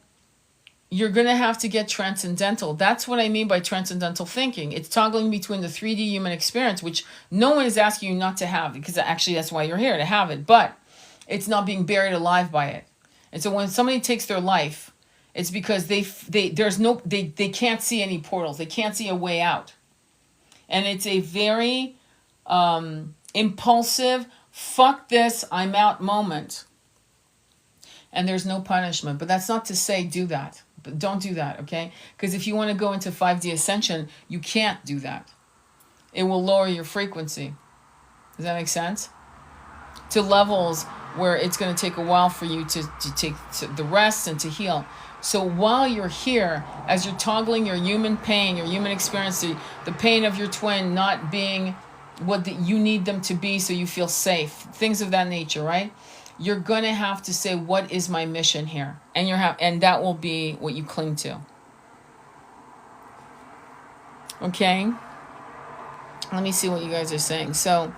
you're going to have to get transcendental. That's what I mean by transcendental thinking. It's toggling between the 3D human experience, which no one is asking you not to have, because actually that's why you're here, to have it. But it's not being buried alive by it. And so when somebody takes their life, it's because they can't see any portals. They can't see a way out. And it's a very impulsive, fuck this, I'm out moment. And there's no punishment. But that's not to say do that. But don't do that, okay? Because if you want to go into 5D ascension, you can't do that. It will lower your frequency. Does that make sense? To levels where it's going to take a while for you to take the rest and to heal. So while you're here, as you're toggling your human pain, your human experience, the pain of your twin not being what you need them to be so you feel safe, things of that nature, right? You're going to have to say, what is my mission here? And that will be what you cling to. Okay? Let me see what you guys are saying. So,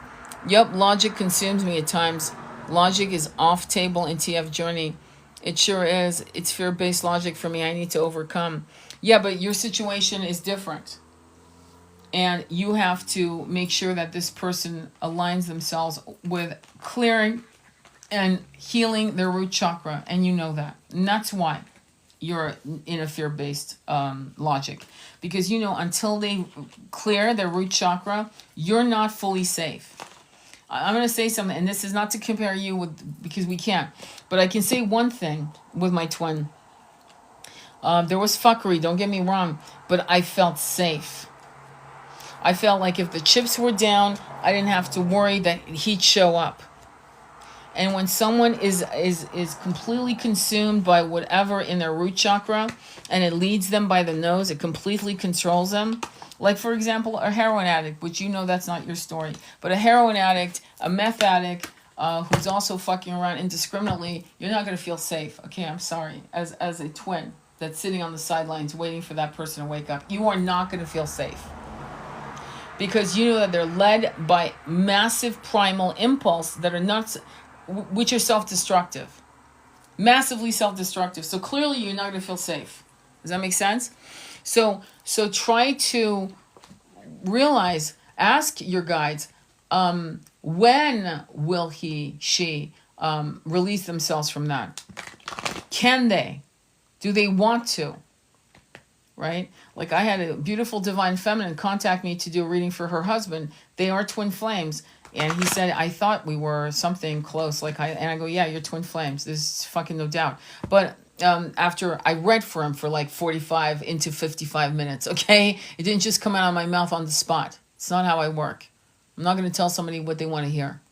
yep, logic consumes me at times. Logic is off table in TF Journey. It sure is. It's fear-based logic for me. I need to overcome. Yeah, but your situation is different. And you have to make sure that this person aligns themselves with clearing and healing their root chakra. And you know that. And that's why you're in a fear-based logic. Because until they clear their root chakra, you're not fully safe. I'm going to say something, and this is not to compare you with, because we can't. But I can say one thing with my twin. There was fuckery, don't get me wrong, but I felt safe. I felt like if the chips were down, I didn't have to worry that he'd show up. And when someone is completely consumed by whatever in their root chakra, and it leads them by the nose, it completely controls them, Like, for example, a heroin addict, which you know that's not your story, but a heroin addict, a meth addict, who's also fucking around indiscriminately, you're not going to feel safe. Okay, I'm sorry. As a twin that's sitting on the sidelines waiting for that person to wake up, you are not going to feel safe. Because you know that they're led by massive primal impulse that are not, which are self-destructive. Massively self-destructive. So clearly you're not going to feel safe. Does that make sense? So try to realize, ask your guides, when will she release themselves from that? Can they? Do they want to? Right? Like, I had a beautiful divine feminine contact me to do a reading for her husband. They are twin flames. And he said, I thought we were something close. And I go, yeah, you're twin flames. There's fucking no doubt. But after I read for him for like 45 into 55 minutes, okay? It didn't just come out of my mouth on the spot. It's not how I work. I'm not going to tell somebody what they want to hear.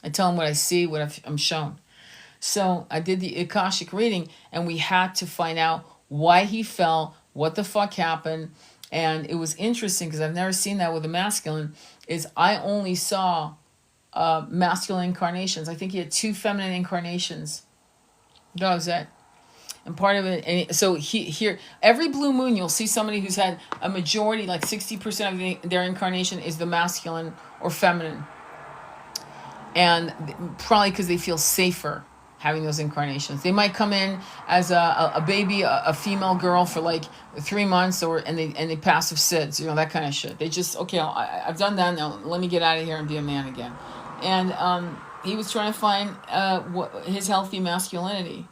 I tell them what I see, what I'm shown. So I did the Akashic reading, and we had to find out why he fell, what the fuck happened. And it was interesting because I've never seen that with a masculine, is I only saw masculine incarnations. I think he had 2 feminine incarnations. That was it. And part of it, and so here, every blue moon, you'll see somebody who's had a majority, like 60% of their incarnation is the masculine or feminine. And probably because they feel safer having those incarnations. They might come in as a baby, a female girl for like 3 months, and they pass with SIDS, that kind of shit. They just, okay, I've done that, now let me get out of here and be a man again. And he was trying to find his healthy masculinity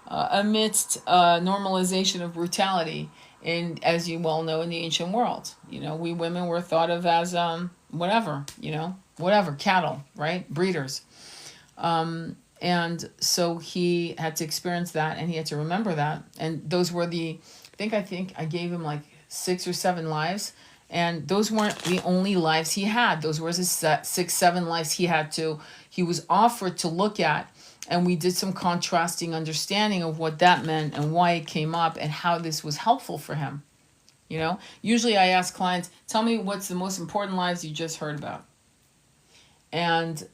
amidst normalization of brutality. And as you well know, in the ancient world, we women were thought of as whatever, cattle, right? Breeders. And so he had to experience that, and he had to remember that. And those were I think I gave him like 6 or 7 lives. And those weren't the only lives he had. Those were his 6, 7 lives he was offered to look at. And we did some contrasting understanding of what that meant and why it came up and how this was helpful for him. Usually I ask clients, tell me what's the most important lives you just heard about. And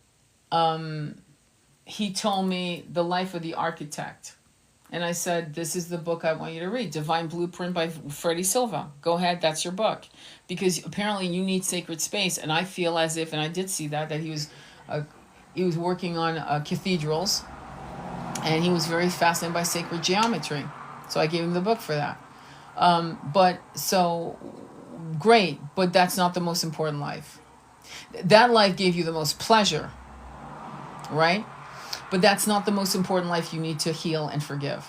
he told me The Life of the Architect. And I said, this is the book I want you to read, Divine Blueprint by Freddie Silva. Go ahead, that's your book. Because apparently you need sacred space. And I feel as if, and I did see that he was working on cathedrals. And he was very fascinated by sacred geometry. So I gave him the book for that. Great, but that's not the most important life. That life gave you the most pleasure, right? But that's not the most important life you need to heal and forgive.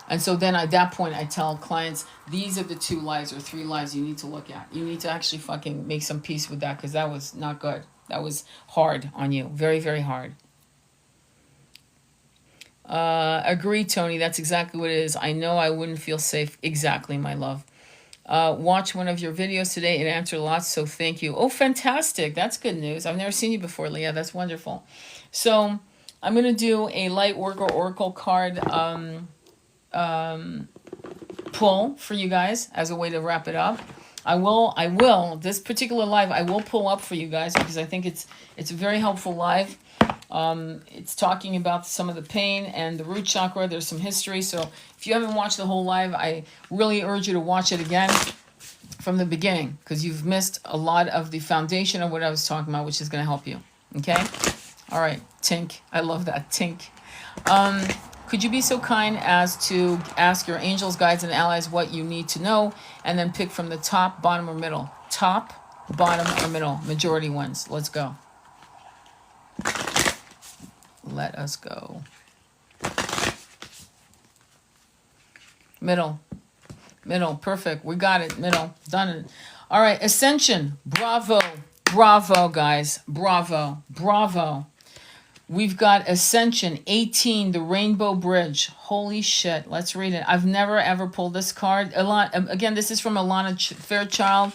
And so then at that point, I tell clients, these are the 2 lives or 3 lives you need to look at. You need to actually fucking make some peace with that, because that was not good. That was hard on you. Very, very hard. Agree, Tony. That's exactly what it is. I know I wouldn't feel safe. Exactly, my love. Watch one of your videos today. It answered lots, so thank you. Oh, fantastic. That's good news. I've never seen you before, Leah. That's wonderful. So I'm going to do a light work or oracle card pull for you guys as a way to wrap it up. I will, this particular live, I will pull up for you guys because I think it's a very helpful live. It's talking about some of the pain and the root chakra. There's some history. So if you haven't watched the whole live, I really urge you to watch it again from the beginning, because you've missed a lot of the foundation of what I was talking about, which is going to help you. Okay? All right. Tink. I love that. Tink. Could you be so kind as to ask your angels, guides, and allies what you need to know, and then pick from the top, bottom, or middle? Top, bottom, or middle? Majority ones. Let's go. Let us go. Middle. Middle. Perfect. We got it. Middle. Done it. All right. Ascension. Bravo. Bravo, guys. Bravo. Bravo. We've got Ascension 18, the Rainbow Bridge. Holy shit. Let's read it. I've never, ever pulled this card. Again, this is from Alana Fairchild.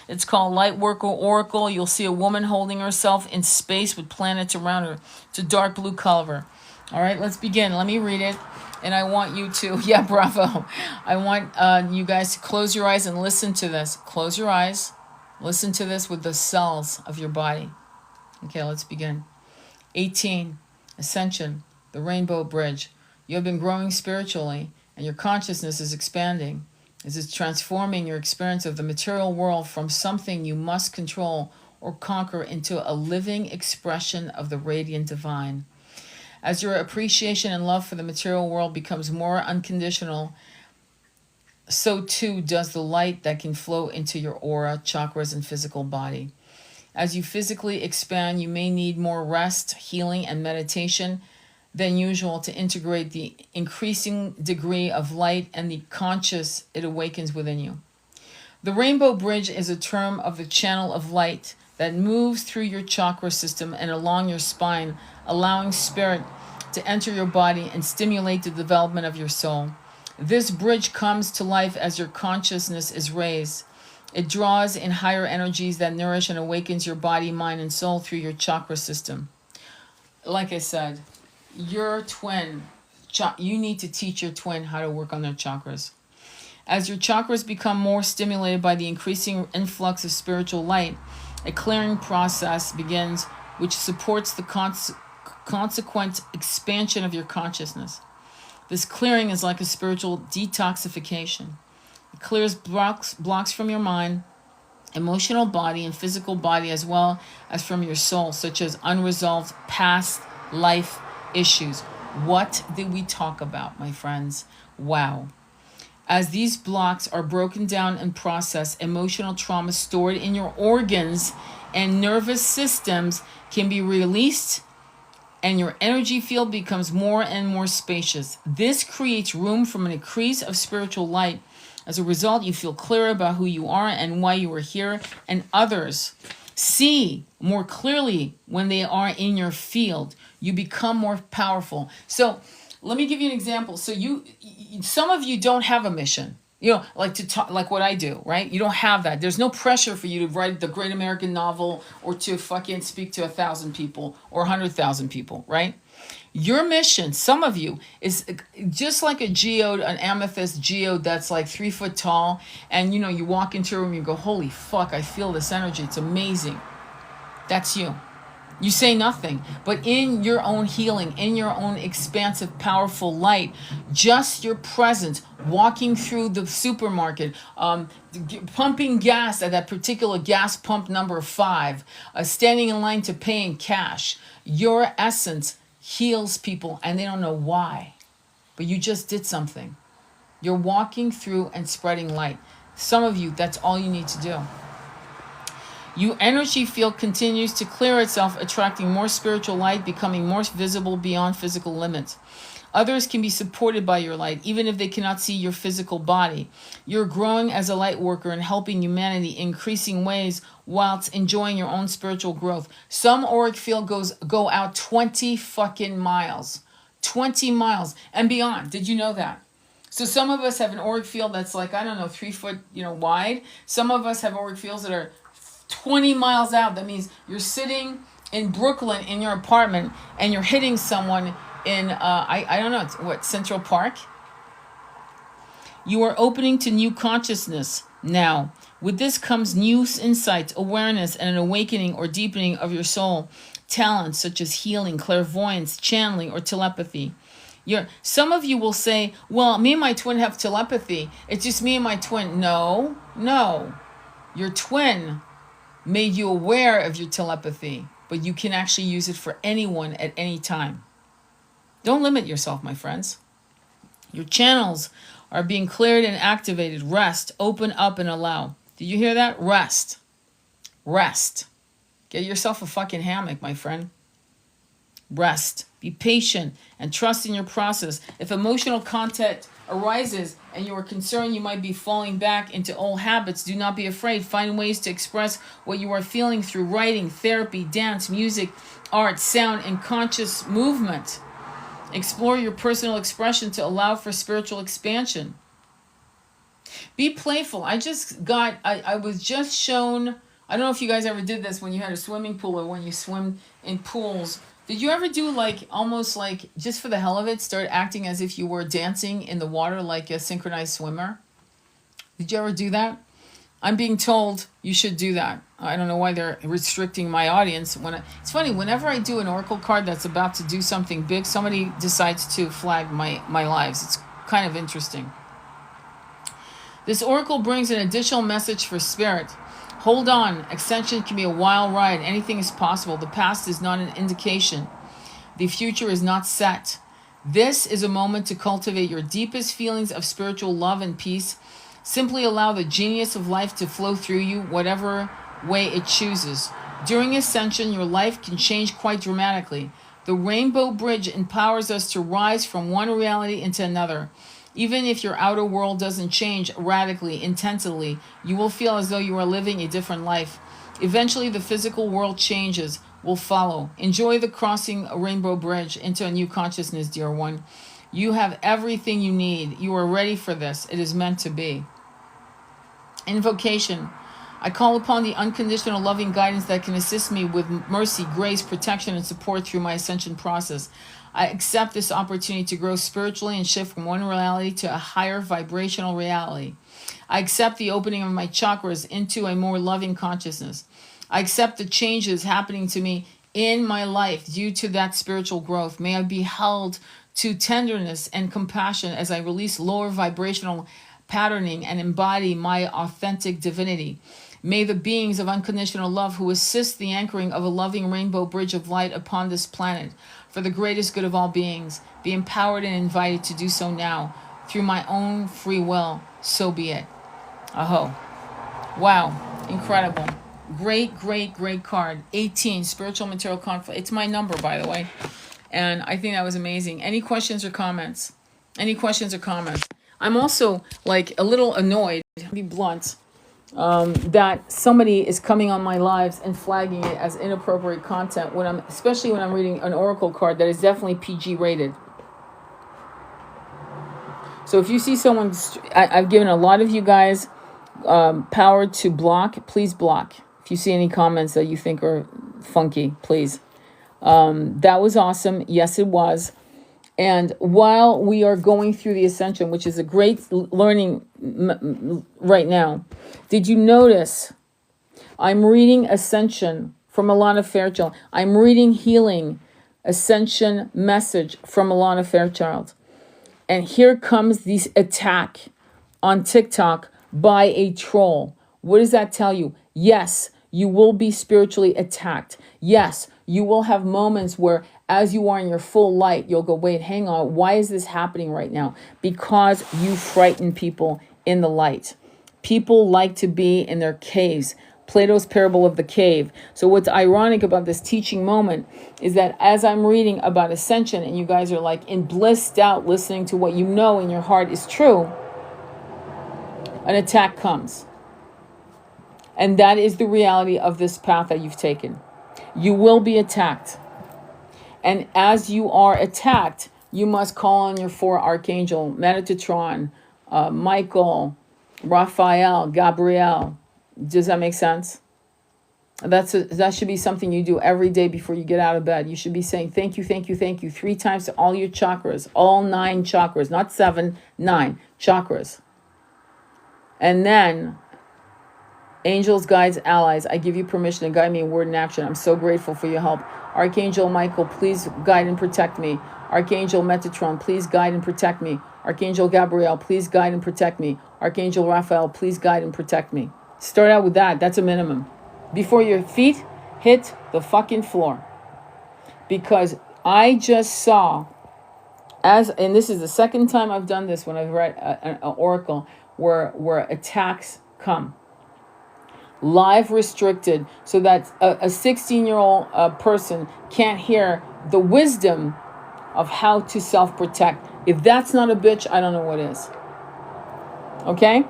It's called Lightworker Oracle. You'll see a woman holding herself in space with planets around her. It's a dark blue color. All right, let's begin. Let me read it. And I want you to, yeah, bravo. I want you guys to close your eyes and listen to this. Close your eyes. Listen to this with the cells of your body. Okay, let's begin. 18. Ascension, the rainbow bridge. You have been growing spiritually, and your consciousness is expanding. This is transforming your experience of the material world from something you must control or conquer into a living expression of the radiant divine. As your appreciation and love for the material world becomes more unconditional, so too does the light that can flow into your aura, chakras, and physical body. As you physically expand, you may need more rest, healing, and meditation than usual to integrate the increasing degree of light and the conscious it awakens within you. The rainbow bridge is a term of the channel of light that moves through your chakra system and along your spine, allowing spirit to enter your body and stimulate the development of your soul. This bridge comes to life as your consciousness is raised. It draws in higher energies that nourish and awakens your body, mind, and soul through your chakra system. Like I said, your twin, you need to teach your twin how to work on their chakras. As your chakras become more stimulated by the increasing influx of spiritual light, a clearing process begins which supports the consequent expansion of your consciousness. This clearing is like a spiritual detoxification. It clears blocks from your mind, emotional body, and physical body, as well as from your soul, such as unresolved past life issues. What did we talk about, my friends? Wow. As these blocks are broken down and processed, emotional trauma stored in your organs and nervous systems can be released, and your energy field becomes more and more spacious. This creates room for an increase of spiritual light. As a result, you feel clearer about who you are and why you are here, and others see more clearly when they are in your field. You become more powerful. So let me give you an example. So some of you don't have a mission. Like to talk, like what I do, right? You don't have that. There's no pressure for you to write the great American novel or to fucking speak to 1,000 people or 100,000 people, right? Your mission, some of you, is just like a geode, an amethyst geode that's like 3 foot tall. And you walk into a room and you go, holy fuck, I feel this energy. It's amazing. That's you. You say nothing, but in your own healing, in your own expansive, powerful light, just your presence, walking through the supermarket, pumping gas at that particular gas pump number 5, standing in line to pay in cash, your essence heals people and they don't know why, but you just did something. You're walking through and spreading light. Some of you, that's all you need to do. Your energy field continues to clear itself, attracting more spiritual light, becoming more visible beyond physical limits. Others can be supported by your light, even if they cannot see your physical body. You're growing as a light worker and helping humanity in increasing ways whilst enjoying your own spiritual growth. Some auric field go out 20 fucking miles. 20 miles and beyond. Did you know that? So some of us have an auric field that's like, 3 foot, wide. Some of us have auric fields that are 20 miles out. That means you're sitting in Brooklyn in your apartment and you're hitting someone in I don't know Central Park. You are opening to new consciousness now. With this comes new insights, awareness, and an awakening or deepening of your soul talents such as healing, clairvoyance, channeling, or telepathy. Some of you will say, well, me and my twin have telepathy. It's just me and my twin. No. Your twin made you aware of your telepathy, but you can actually use it for anyone at any time. Don't limit yourself, my friends. Your channels are being cleared and activated. Rest, open up, and allow. Did you hear that? Rest. Get yourself a fucking hammock, my friend. Rest. Be patient and trust in your process. If emotional content arises and you are concerned you might be falling back into old habits, do not be afraid. Find ways to express what you are feeling through writing, therapy, dance, music, art, sound, and conscious movement. Explore your personal expression to allow for spiritual expansion. Be playful. I was just shown, I don't know if you guys ever did this when you had a swimming pool or when you swim in pools. Did you ever do almost just for the hell of it, start acting as if you were dancing in the water like a synchronized swimmer? Did you ever do that? I'm being told you should do that. I don't know why they're restricting my audience. It's funny, whenever I do an oracle card that's about to do something big, somebody decides to flag my lives. It's kind of interesting. This oracle brings an additional message for spirit. Hold on. Ascension can be a wild ride. Anything is possible. The past is not an indication. The future is not set. This is a moment to cultivate your deepest feelings of spiritual love and peace. Simply allow the genius of life to flow through you, whatever way it chooses. During ascension, your life can change quite dramatically. The Rainbow Bridge empowers us to rise from one reality into another. Even if your outer world doesn't change radically, intensely, you will feel as though you are living a different life. Eventually, the physical world changes will follow. Enjoy the crossing a Rainbow Bridge into a new consciousness, dear one. You have everything you need. You are ready for this. It is meant to be. Invocation. I call upon the unconditional loving guidance that can assist me with mercy, grace, protection, and support through my ascension process. I accept this opportunity to grow spiritually and shift from one reality to a higher vibrational reality. I accept the opening of my chakras into a more loving consciousness. I accept the changes happening to me in my life due to that spiritual growth. May I be held to tenderness and compassion as I release lower vibrational patterning and embody my authentic divinity. May the beings of unconditional love who assist the anchoring of a loving rainbow bridge of light upon this planet for the greatest good of all beings be empowered and invited to do so now through my own free will. So be it. Aho. Wow. Incredible. Great, great, great card. 18, spiritual material conflict. It's my number, by the way. And I think that was amazing. Any questions or comments? Any questions or comments? I'm also like a little annoyed, to be blunt, that somebody is coming on my lives and flagging it as inappropriate content especially when I'm reading an oracle card that is definitely PG rated. So if you see someone, I've given a lot of you guys power to block. Please block. If you see any comments that you think are funky, please. That was awesome. Yes, it was. And while we are going through the ascension, which is a great learning right now, did you notice I'm reading Ascension from Alana Fairchild. I'm reading Healing Ascension Message from Alana Fairchild. And here comes this attack on TikTok by a troll. What does that tell you? Yes, you will be spiritually attacked. Yes, you will have moments where as you are in your full light, you'll go, wait, hang on. Why is this happening right now? Because you frighten people in the light. People like to be in their caves. Plato's parable of the cave. So what's ironic about this teaching moment is that as I'm reading about ascension and you guys are like in blissed out listening to what you know in your heart is true, an attack comes. And that is the reality of this path that you've taken. You will be attacked. And as you are attacked, you must call on your four archangel, Metatron, Michael, Raphael, Gabriel. Does that make sense? That should be something you do every day before you get out of bed. You should be saying thank you, thank you, thank you 3 times to all your chakras, all 9 chakras, not 7, 9 chakras. And then angels, guides, allies, I give you permission to guide me in word and action. I'm so grateful for your help. Archangel Michael, please guide and protect me. Archangel Metatron, please guide and protect me. Archangel Gabriel, please guide and protect me. Archangel Raphael, please guide and protect me. Start out with that. That's a minimum. Before your feet hit the fucking floor. Because I just saw, and this is the second time I've done this when I've read an oracle where attacks come. Live restricted so that a 16-year-old person can't hear the wisdom of how to self-protect. If that's not a bitch, I don't know what is. Okay?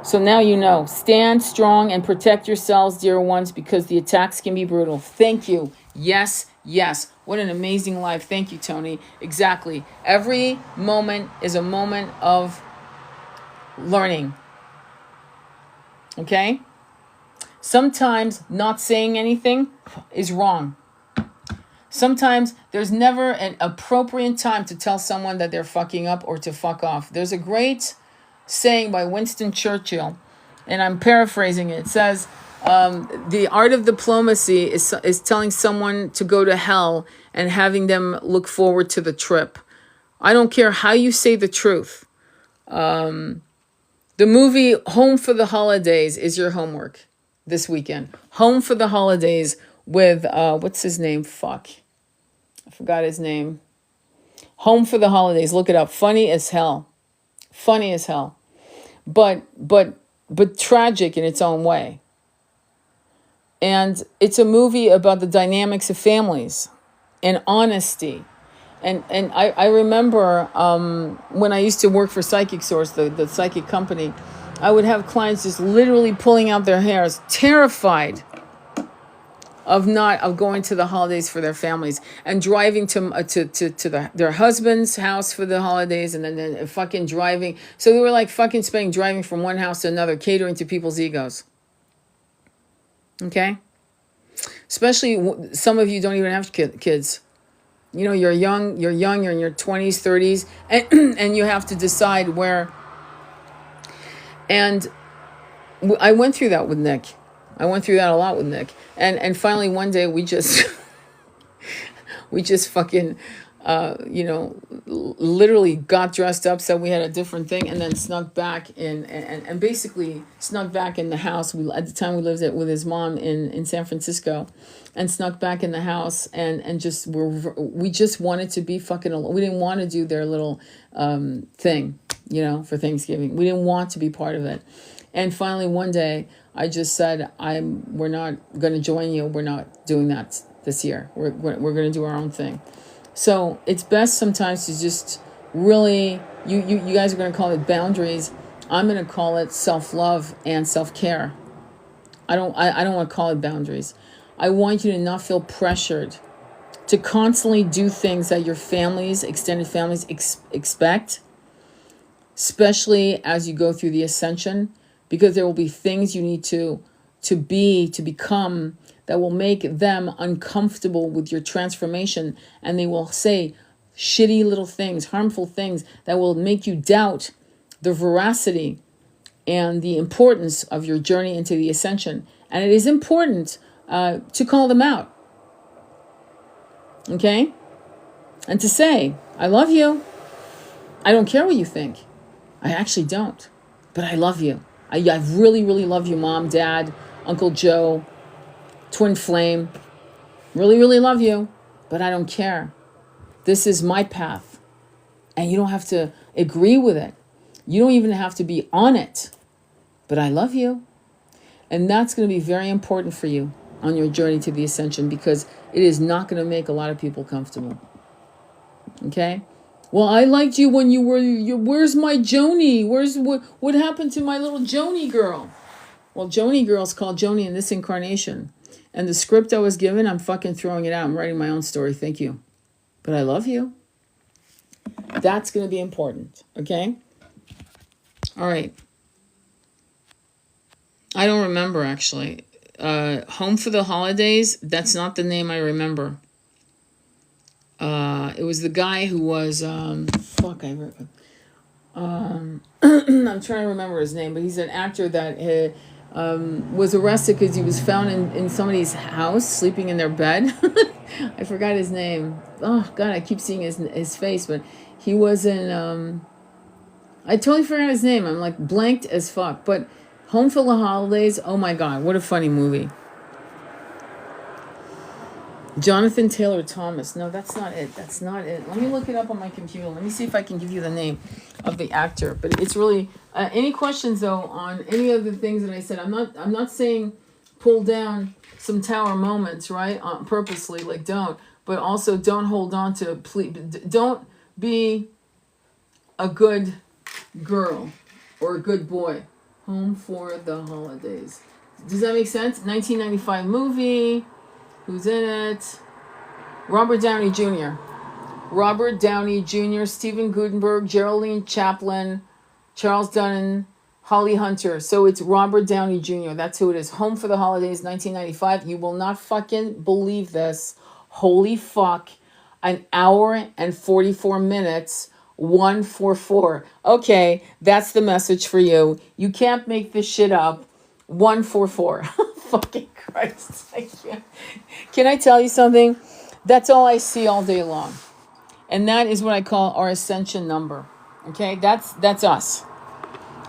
So now you know. Stand strong and protect yourselves, dear ones, because the attacks can be brutal. Thank you. Yes, yes. What an amazing life. Thank you, Tony. Exactly. Every moment is a moment of learning. Okay? Sometimes not saying anything is wrong. Sometimes there's never an appropriate time to tell someone that they're fucking up or to fuck off. There's a great saying by Winston Churchill, and I'm paraphrasing it. It says, the art of diplomacy is telling someone to go to hell and having them look forward to the trip. I don't care how you say the truth. The movie Home for the Holidays is your homework this weekend. Home for the Holidays with, what's his name? Fuck. I forgot his name. Home for the Holidays. Look it up. Funny as hell. Funny as hell. But tragic in its own way. And it's a movie about the dynamics of families and honesty. And I remember when I used to work for Psychic Source, the psychic company, I would have clients just literally pulling out their hairs, terrified of going to the holidays for their families and driving to their husband's house for the holidays, and then fucking driving. So they were like fucking driving from one house to another, catering to people's egos. Okay? Especially some of you don't even have kids. You know, you're young, you're in your 20s, 30s, and you have to decide where. And I went through that with Nick. I went through that a lot with Nick. And finally one day we just fucking, literally got dressed up, said we had a different thing, and then snuck back in and basically snuck back in the house. At the time we lived with his mom in San Francisco, and snuck back in the house and just we just wanted to be fucking alone. We didn't want to do their little thing, for Thanksgiving. We didn't want to be part of it. And finally one day I just said, we're not going to join you. We're not doing that this year. We're going to do our own thing. So it's best sometimes to just really, you guys are going to call it boundaries. I'm going to call it self-love and self-care. I don't want to call it boundaries. I want you to not feel pressured to constantly do things that your families, extended families expect, especially as you go through the ascension, because there will be things you need to become that will make them uncomfortable with your transformation, and they will say shitty little things, harmful things that will make you doubt the veracity and the importance of your journey into the ascension. And it is important to call them out, okay? And to say, I love you. I don't care what you think. I actually don't, but I love you. I really, really love you, Mom, Dad, Uncle Joe, Twin Flame. Really, really love you, but I don't care. This is my path. And you don't have to agree with it. You don't even have to be on it. But I love you. And that's going to be very important for you on your journey to the ascension, because it is not going to make a lot of people comfortable. Okay? Well, I liked you when you were, where's my Joni? What happened to my little Joni girl? Well, Joni girl's called Joni in this incarnation. And the script I was given, I'm fucking throwing it out. I'm writing my own story. Thank you. But I love you. That's going to be important. Okay? All right. I don't remember, actually. Home for the Holidays, that's not the name I remember. It was the guy who was, I'm trying to remember his name, but he's an actor that was arrested because he was found in somebody's house, sleeping in their bed. I forgot his name. Oh, God, I keep seeing his face, but he was in, I totally forgot his name. I'm like blanked as fuck. But Home for the Holidays, oh my God, what a funny movie. Jonathan Taylor Thomas. No, that's not it. That's not it. Let me look it up on my computer. Let me see if I can give you the name of the actor. But it's really any questions though on any of the things that I said. I'm not saying pull down some tower moments, right? Purposely, like don't. But also don't hold on to. Please don't be a good girl or a good boy. Home for the Holidays. Does that make sense? 1995 movie. Who's in it? Robert Downey Jr. Robert Downey Jr., Stephen Gutenberg, Geraldine Chaplin, Charles Dunnan, Holly Hunter. So it's Robert Downey Jr. That's who it is. Home for the Holidays, 1995. You will not fucking believe this. Holy fuck. An hour and 44 minutes 144. Okay, that's the message for you. You can't make this shit up. 144. Fucking Christ. I can't. Can I tell you something? That's all I see all day long. And that is what I call our ascension number. Okay, that's us.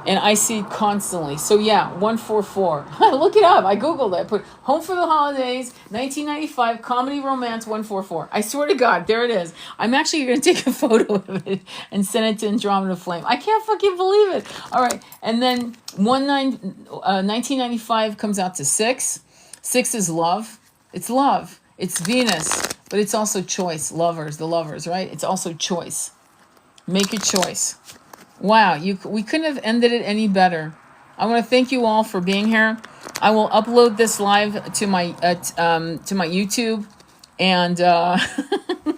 And I see it constantly. So yeah, 144. Look it up. I Googled it. I put Home for the Holidays, 1995, comedy romance 144. I swear to God, there it is. I'm actually going to take a photo of it and send it to Andromeda Flame. I can't fucking believe it. All right. And then 1995 comes out to 6. 6 is love. It's love. It's Venus, but it's also choice. Lovers, the lovers, right? It's also choice. Make a choice. Wow, we couldn't have ended it any better. I want to thank you all for being here. I will upload this live to my YouTube, and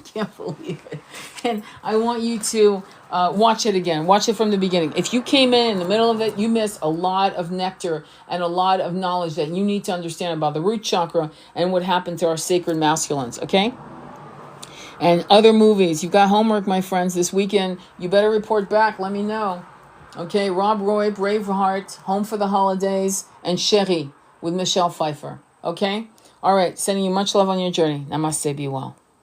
can't believe it. And I want you to watch it again. Watch it from the beginning. If you came in the middle of it, you missed a lot of nectar and a lot of knowledge that you need to understand about the root chakra and what happened to our sacred masculines. Okay. And other movies. You've got homework, my friends, this weekend. You better report back. Let me know. Okay, Rob Roy, Braveheart, Home for the Holidays, and Chérie with Michelle Pfeiffer. Okay? All right, sending you much love on your journey. Namaste, be well.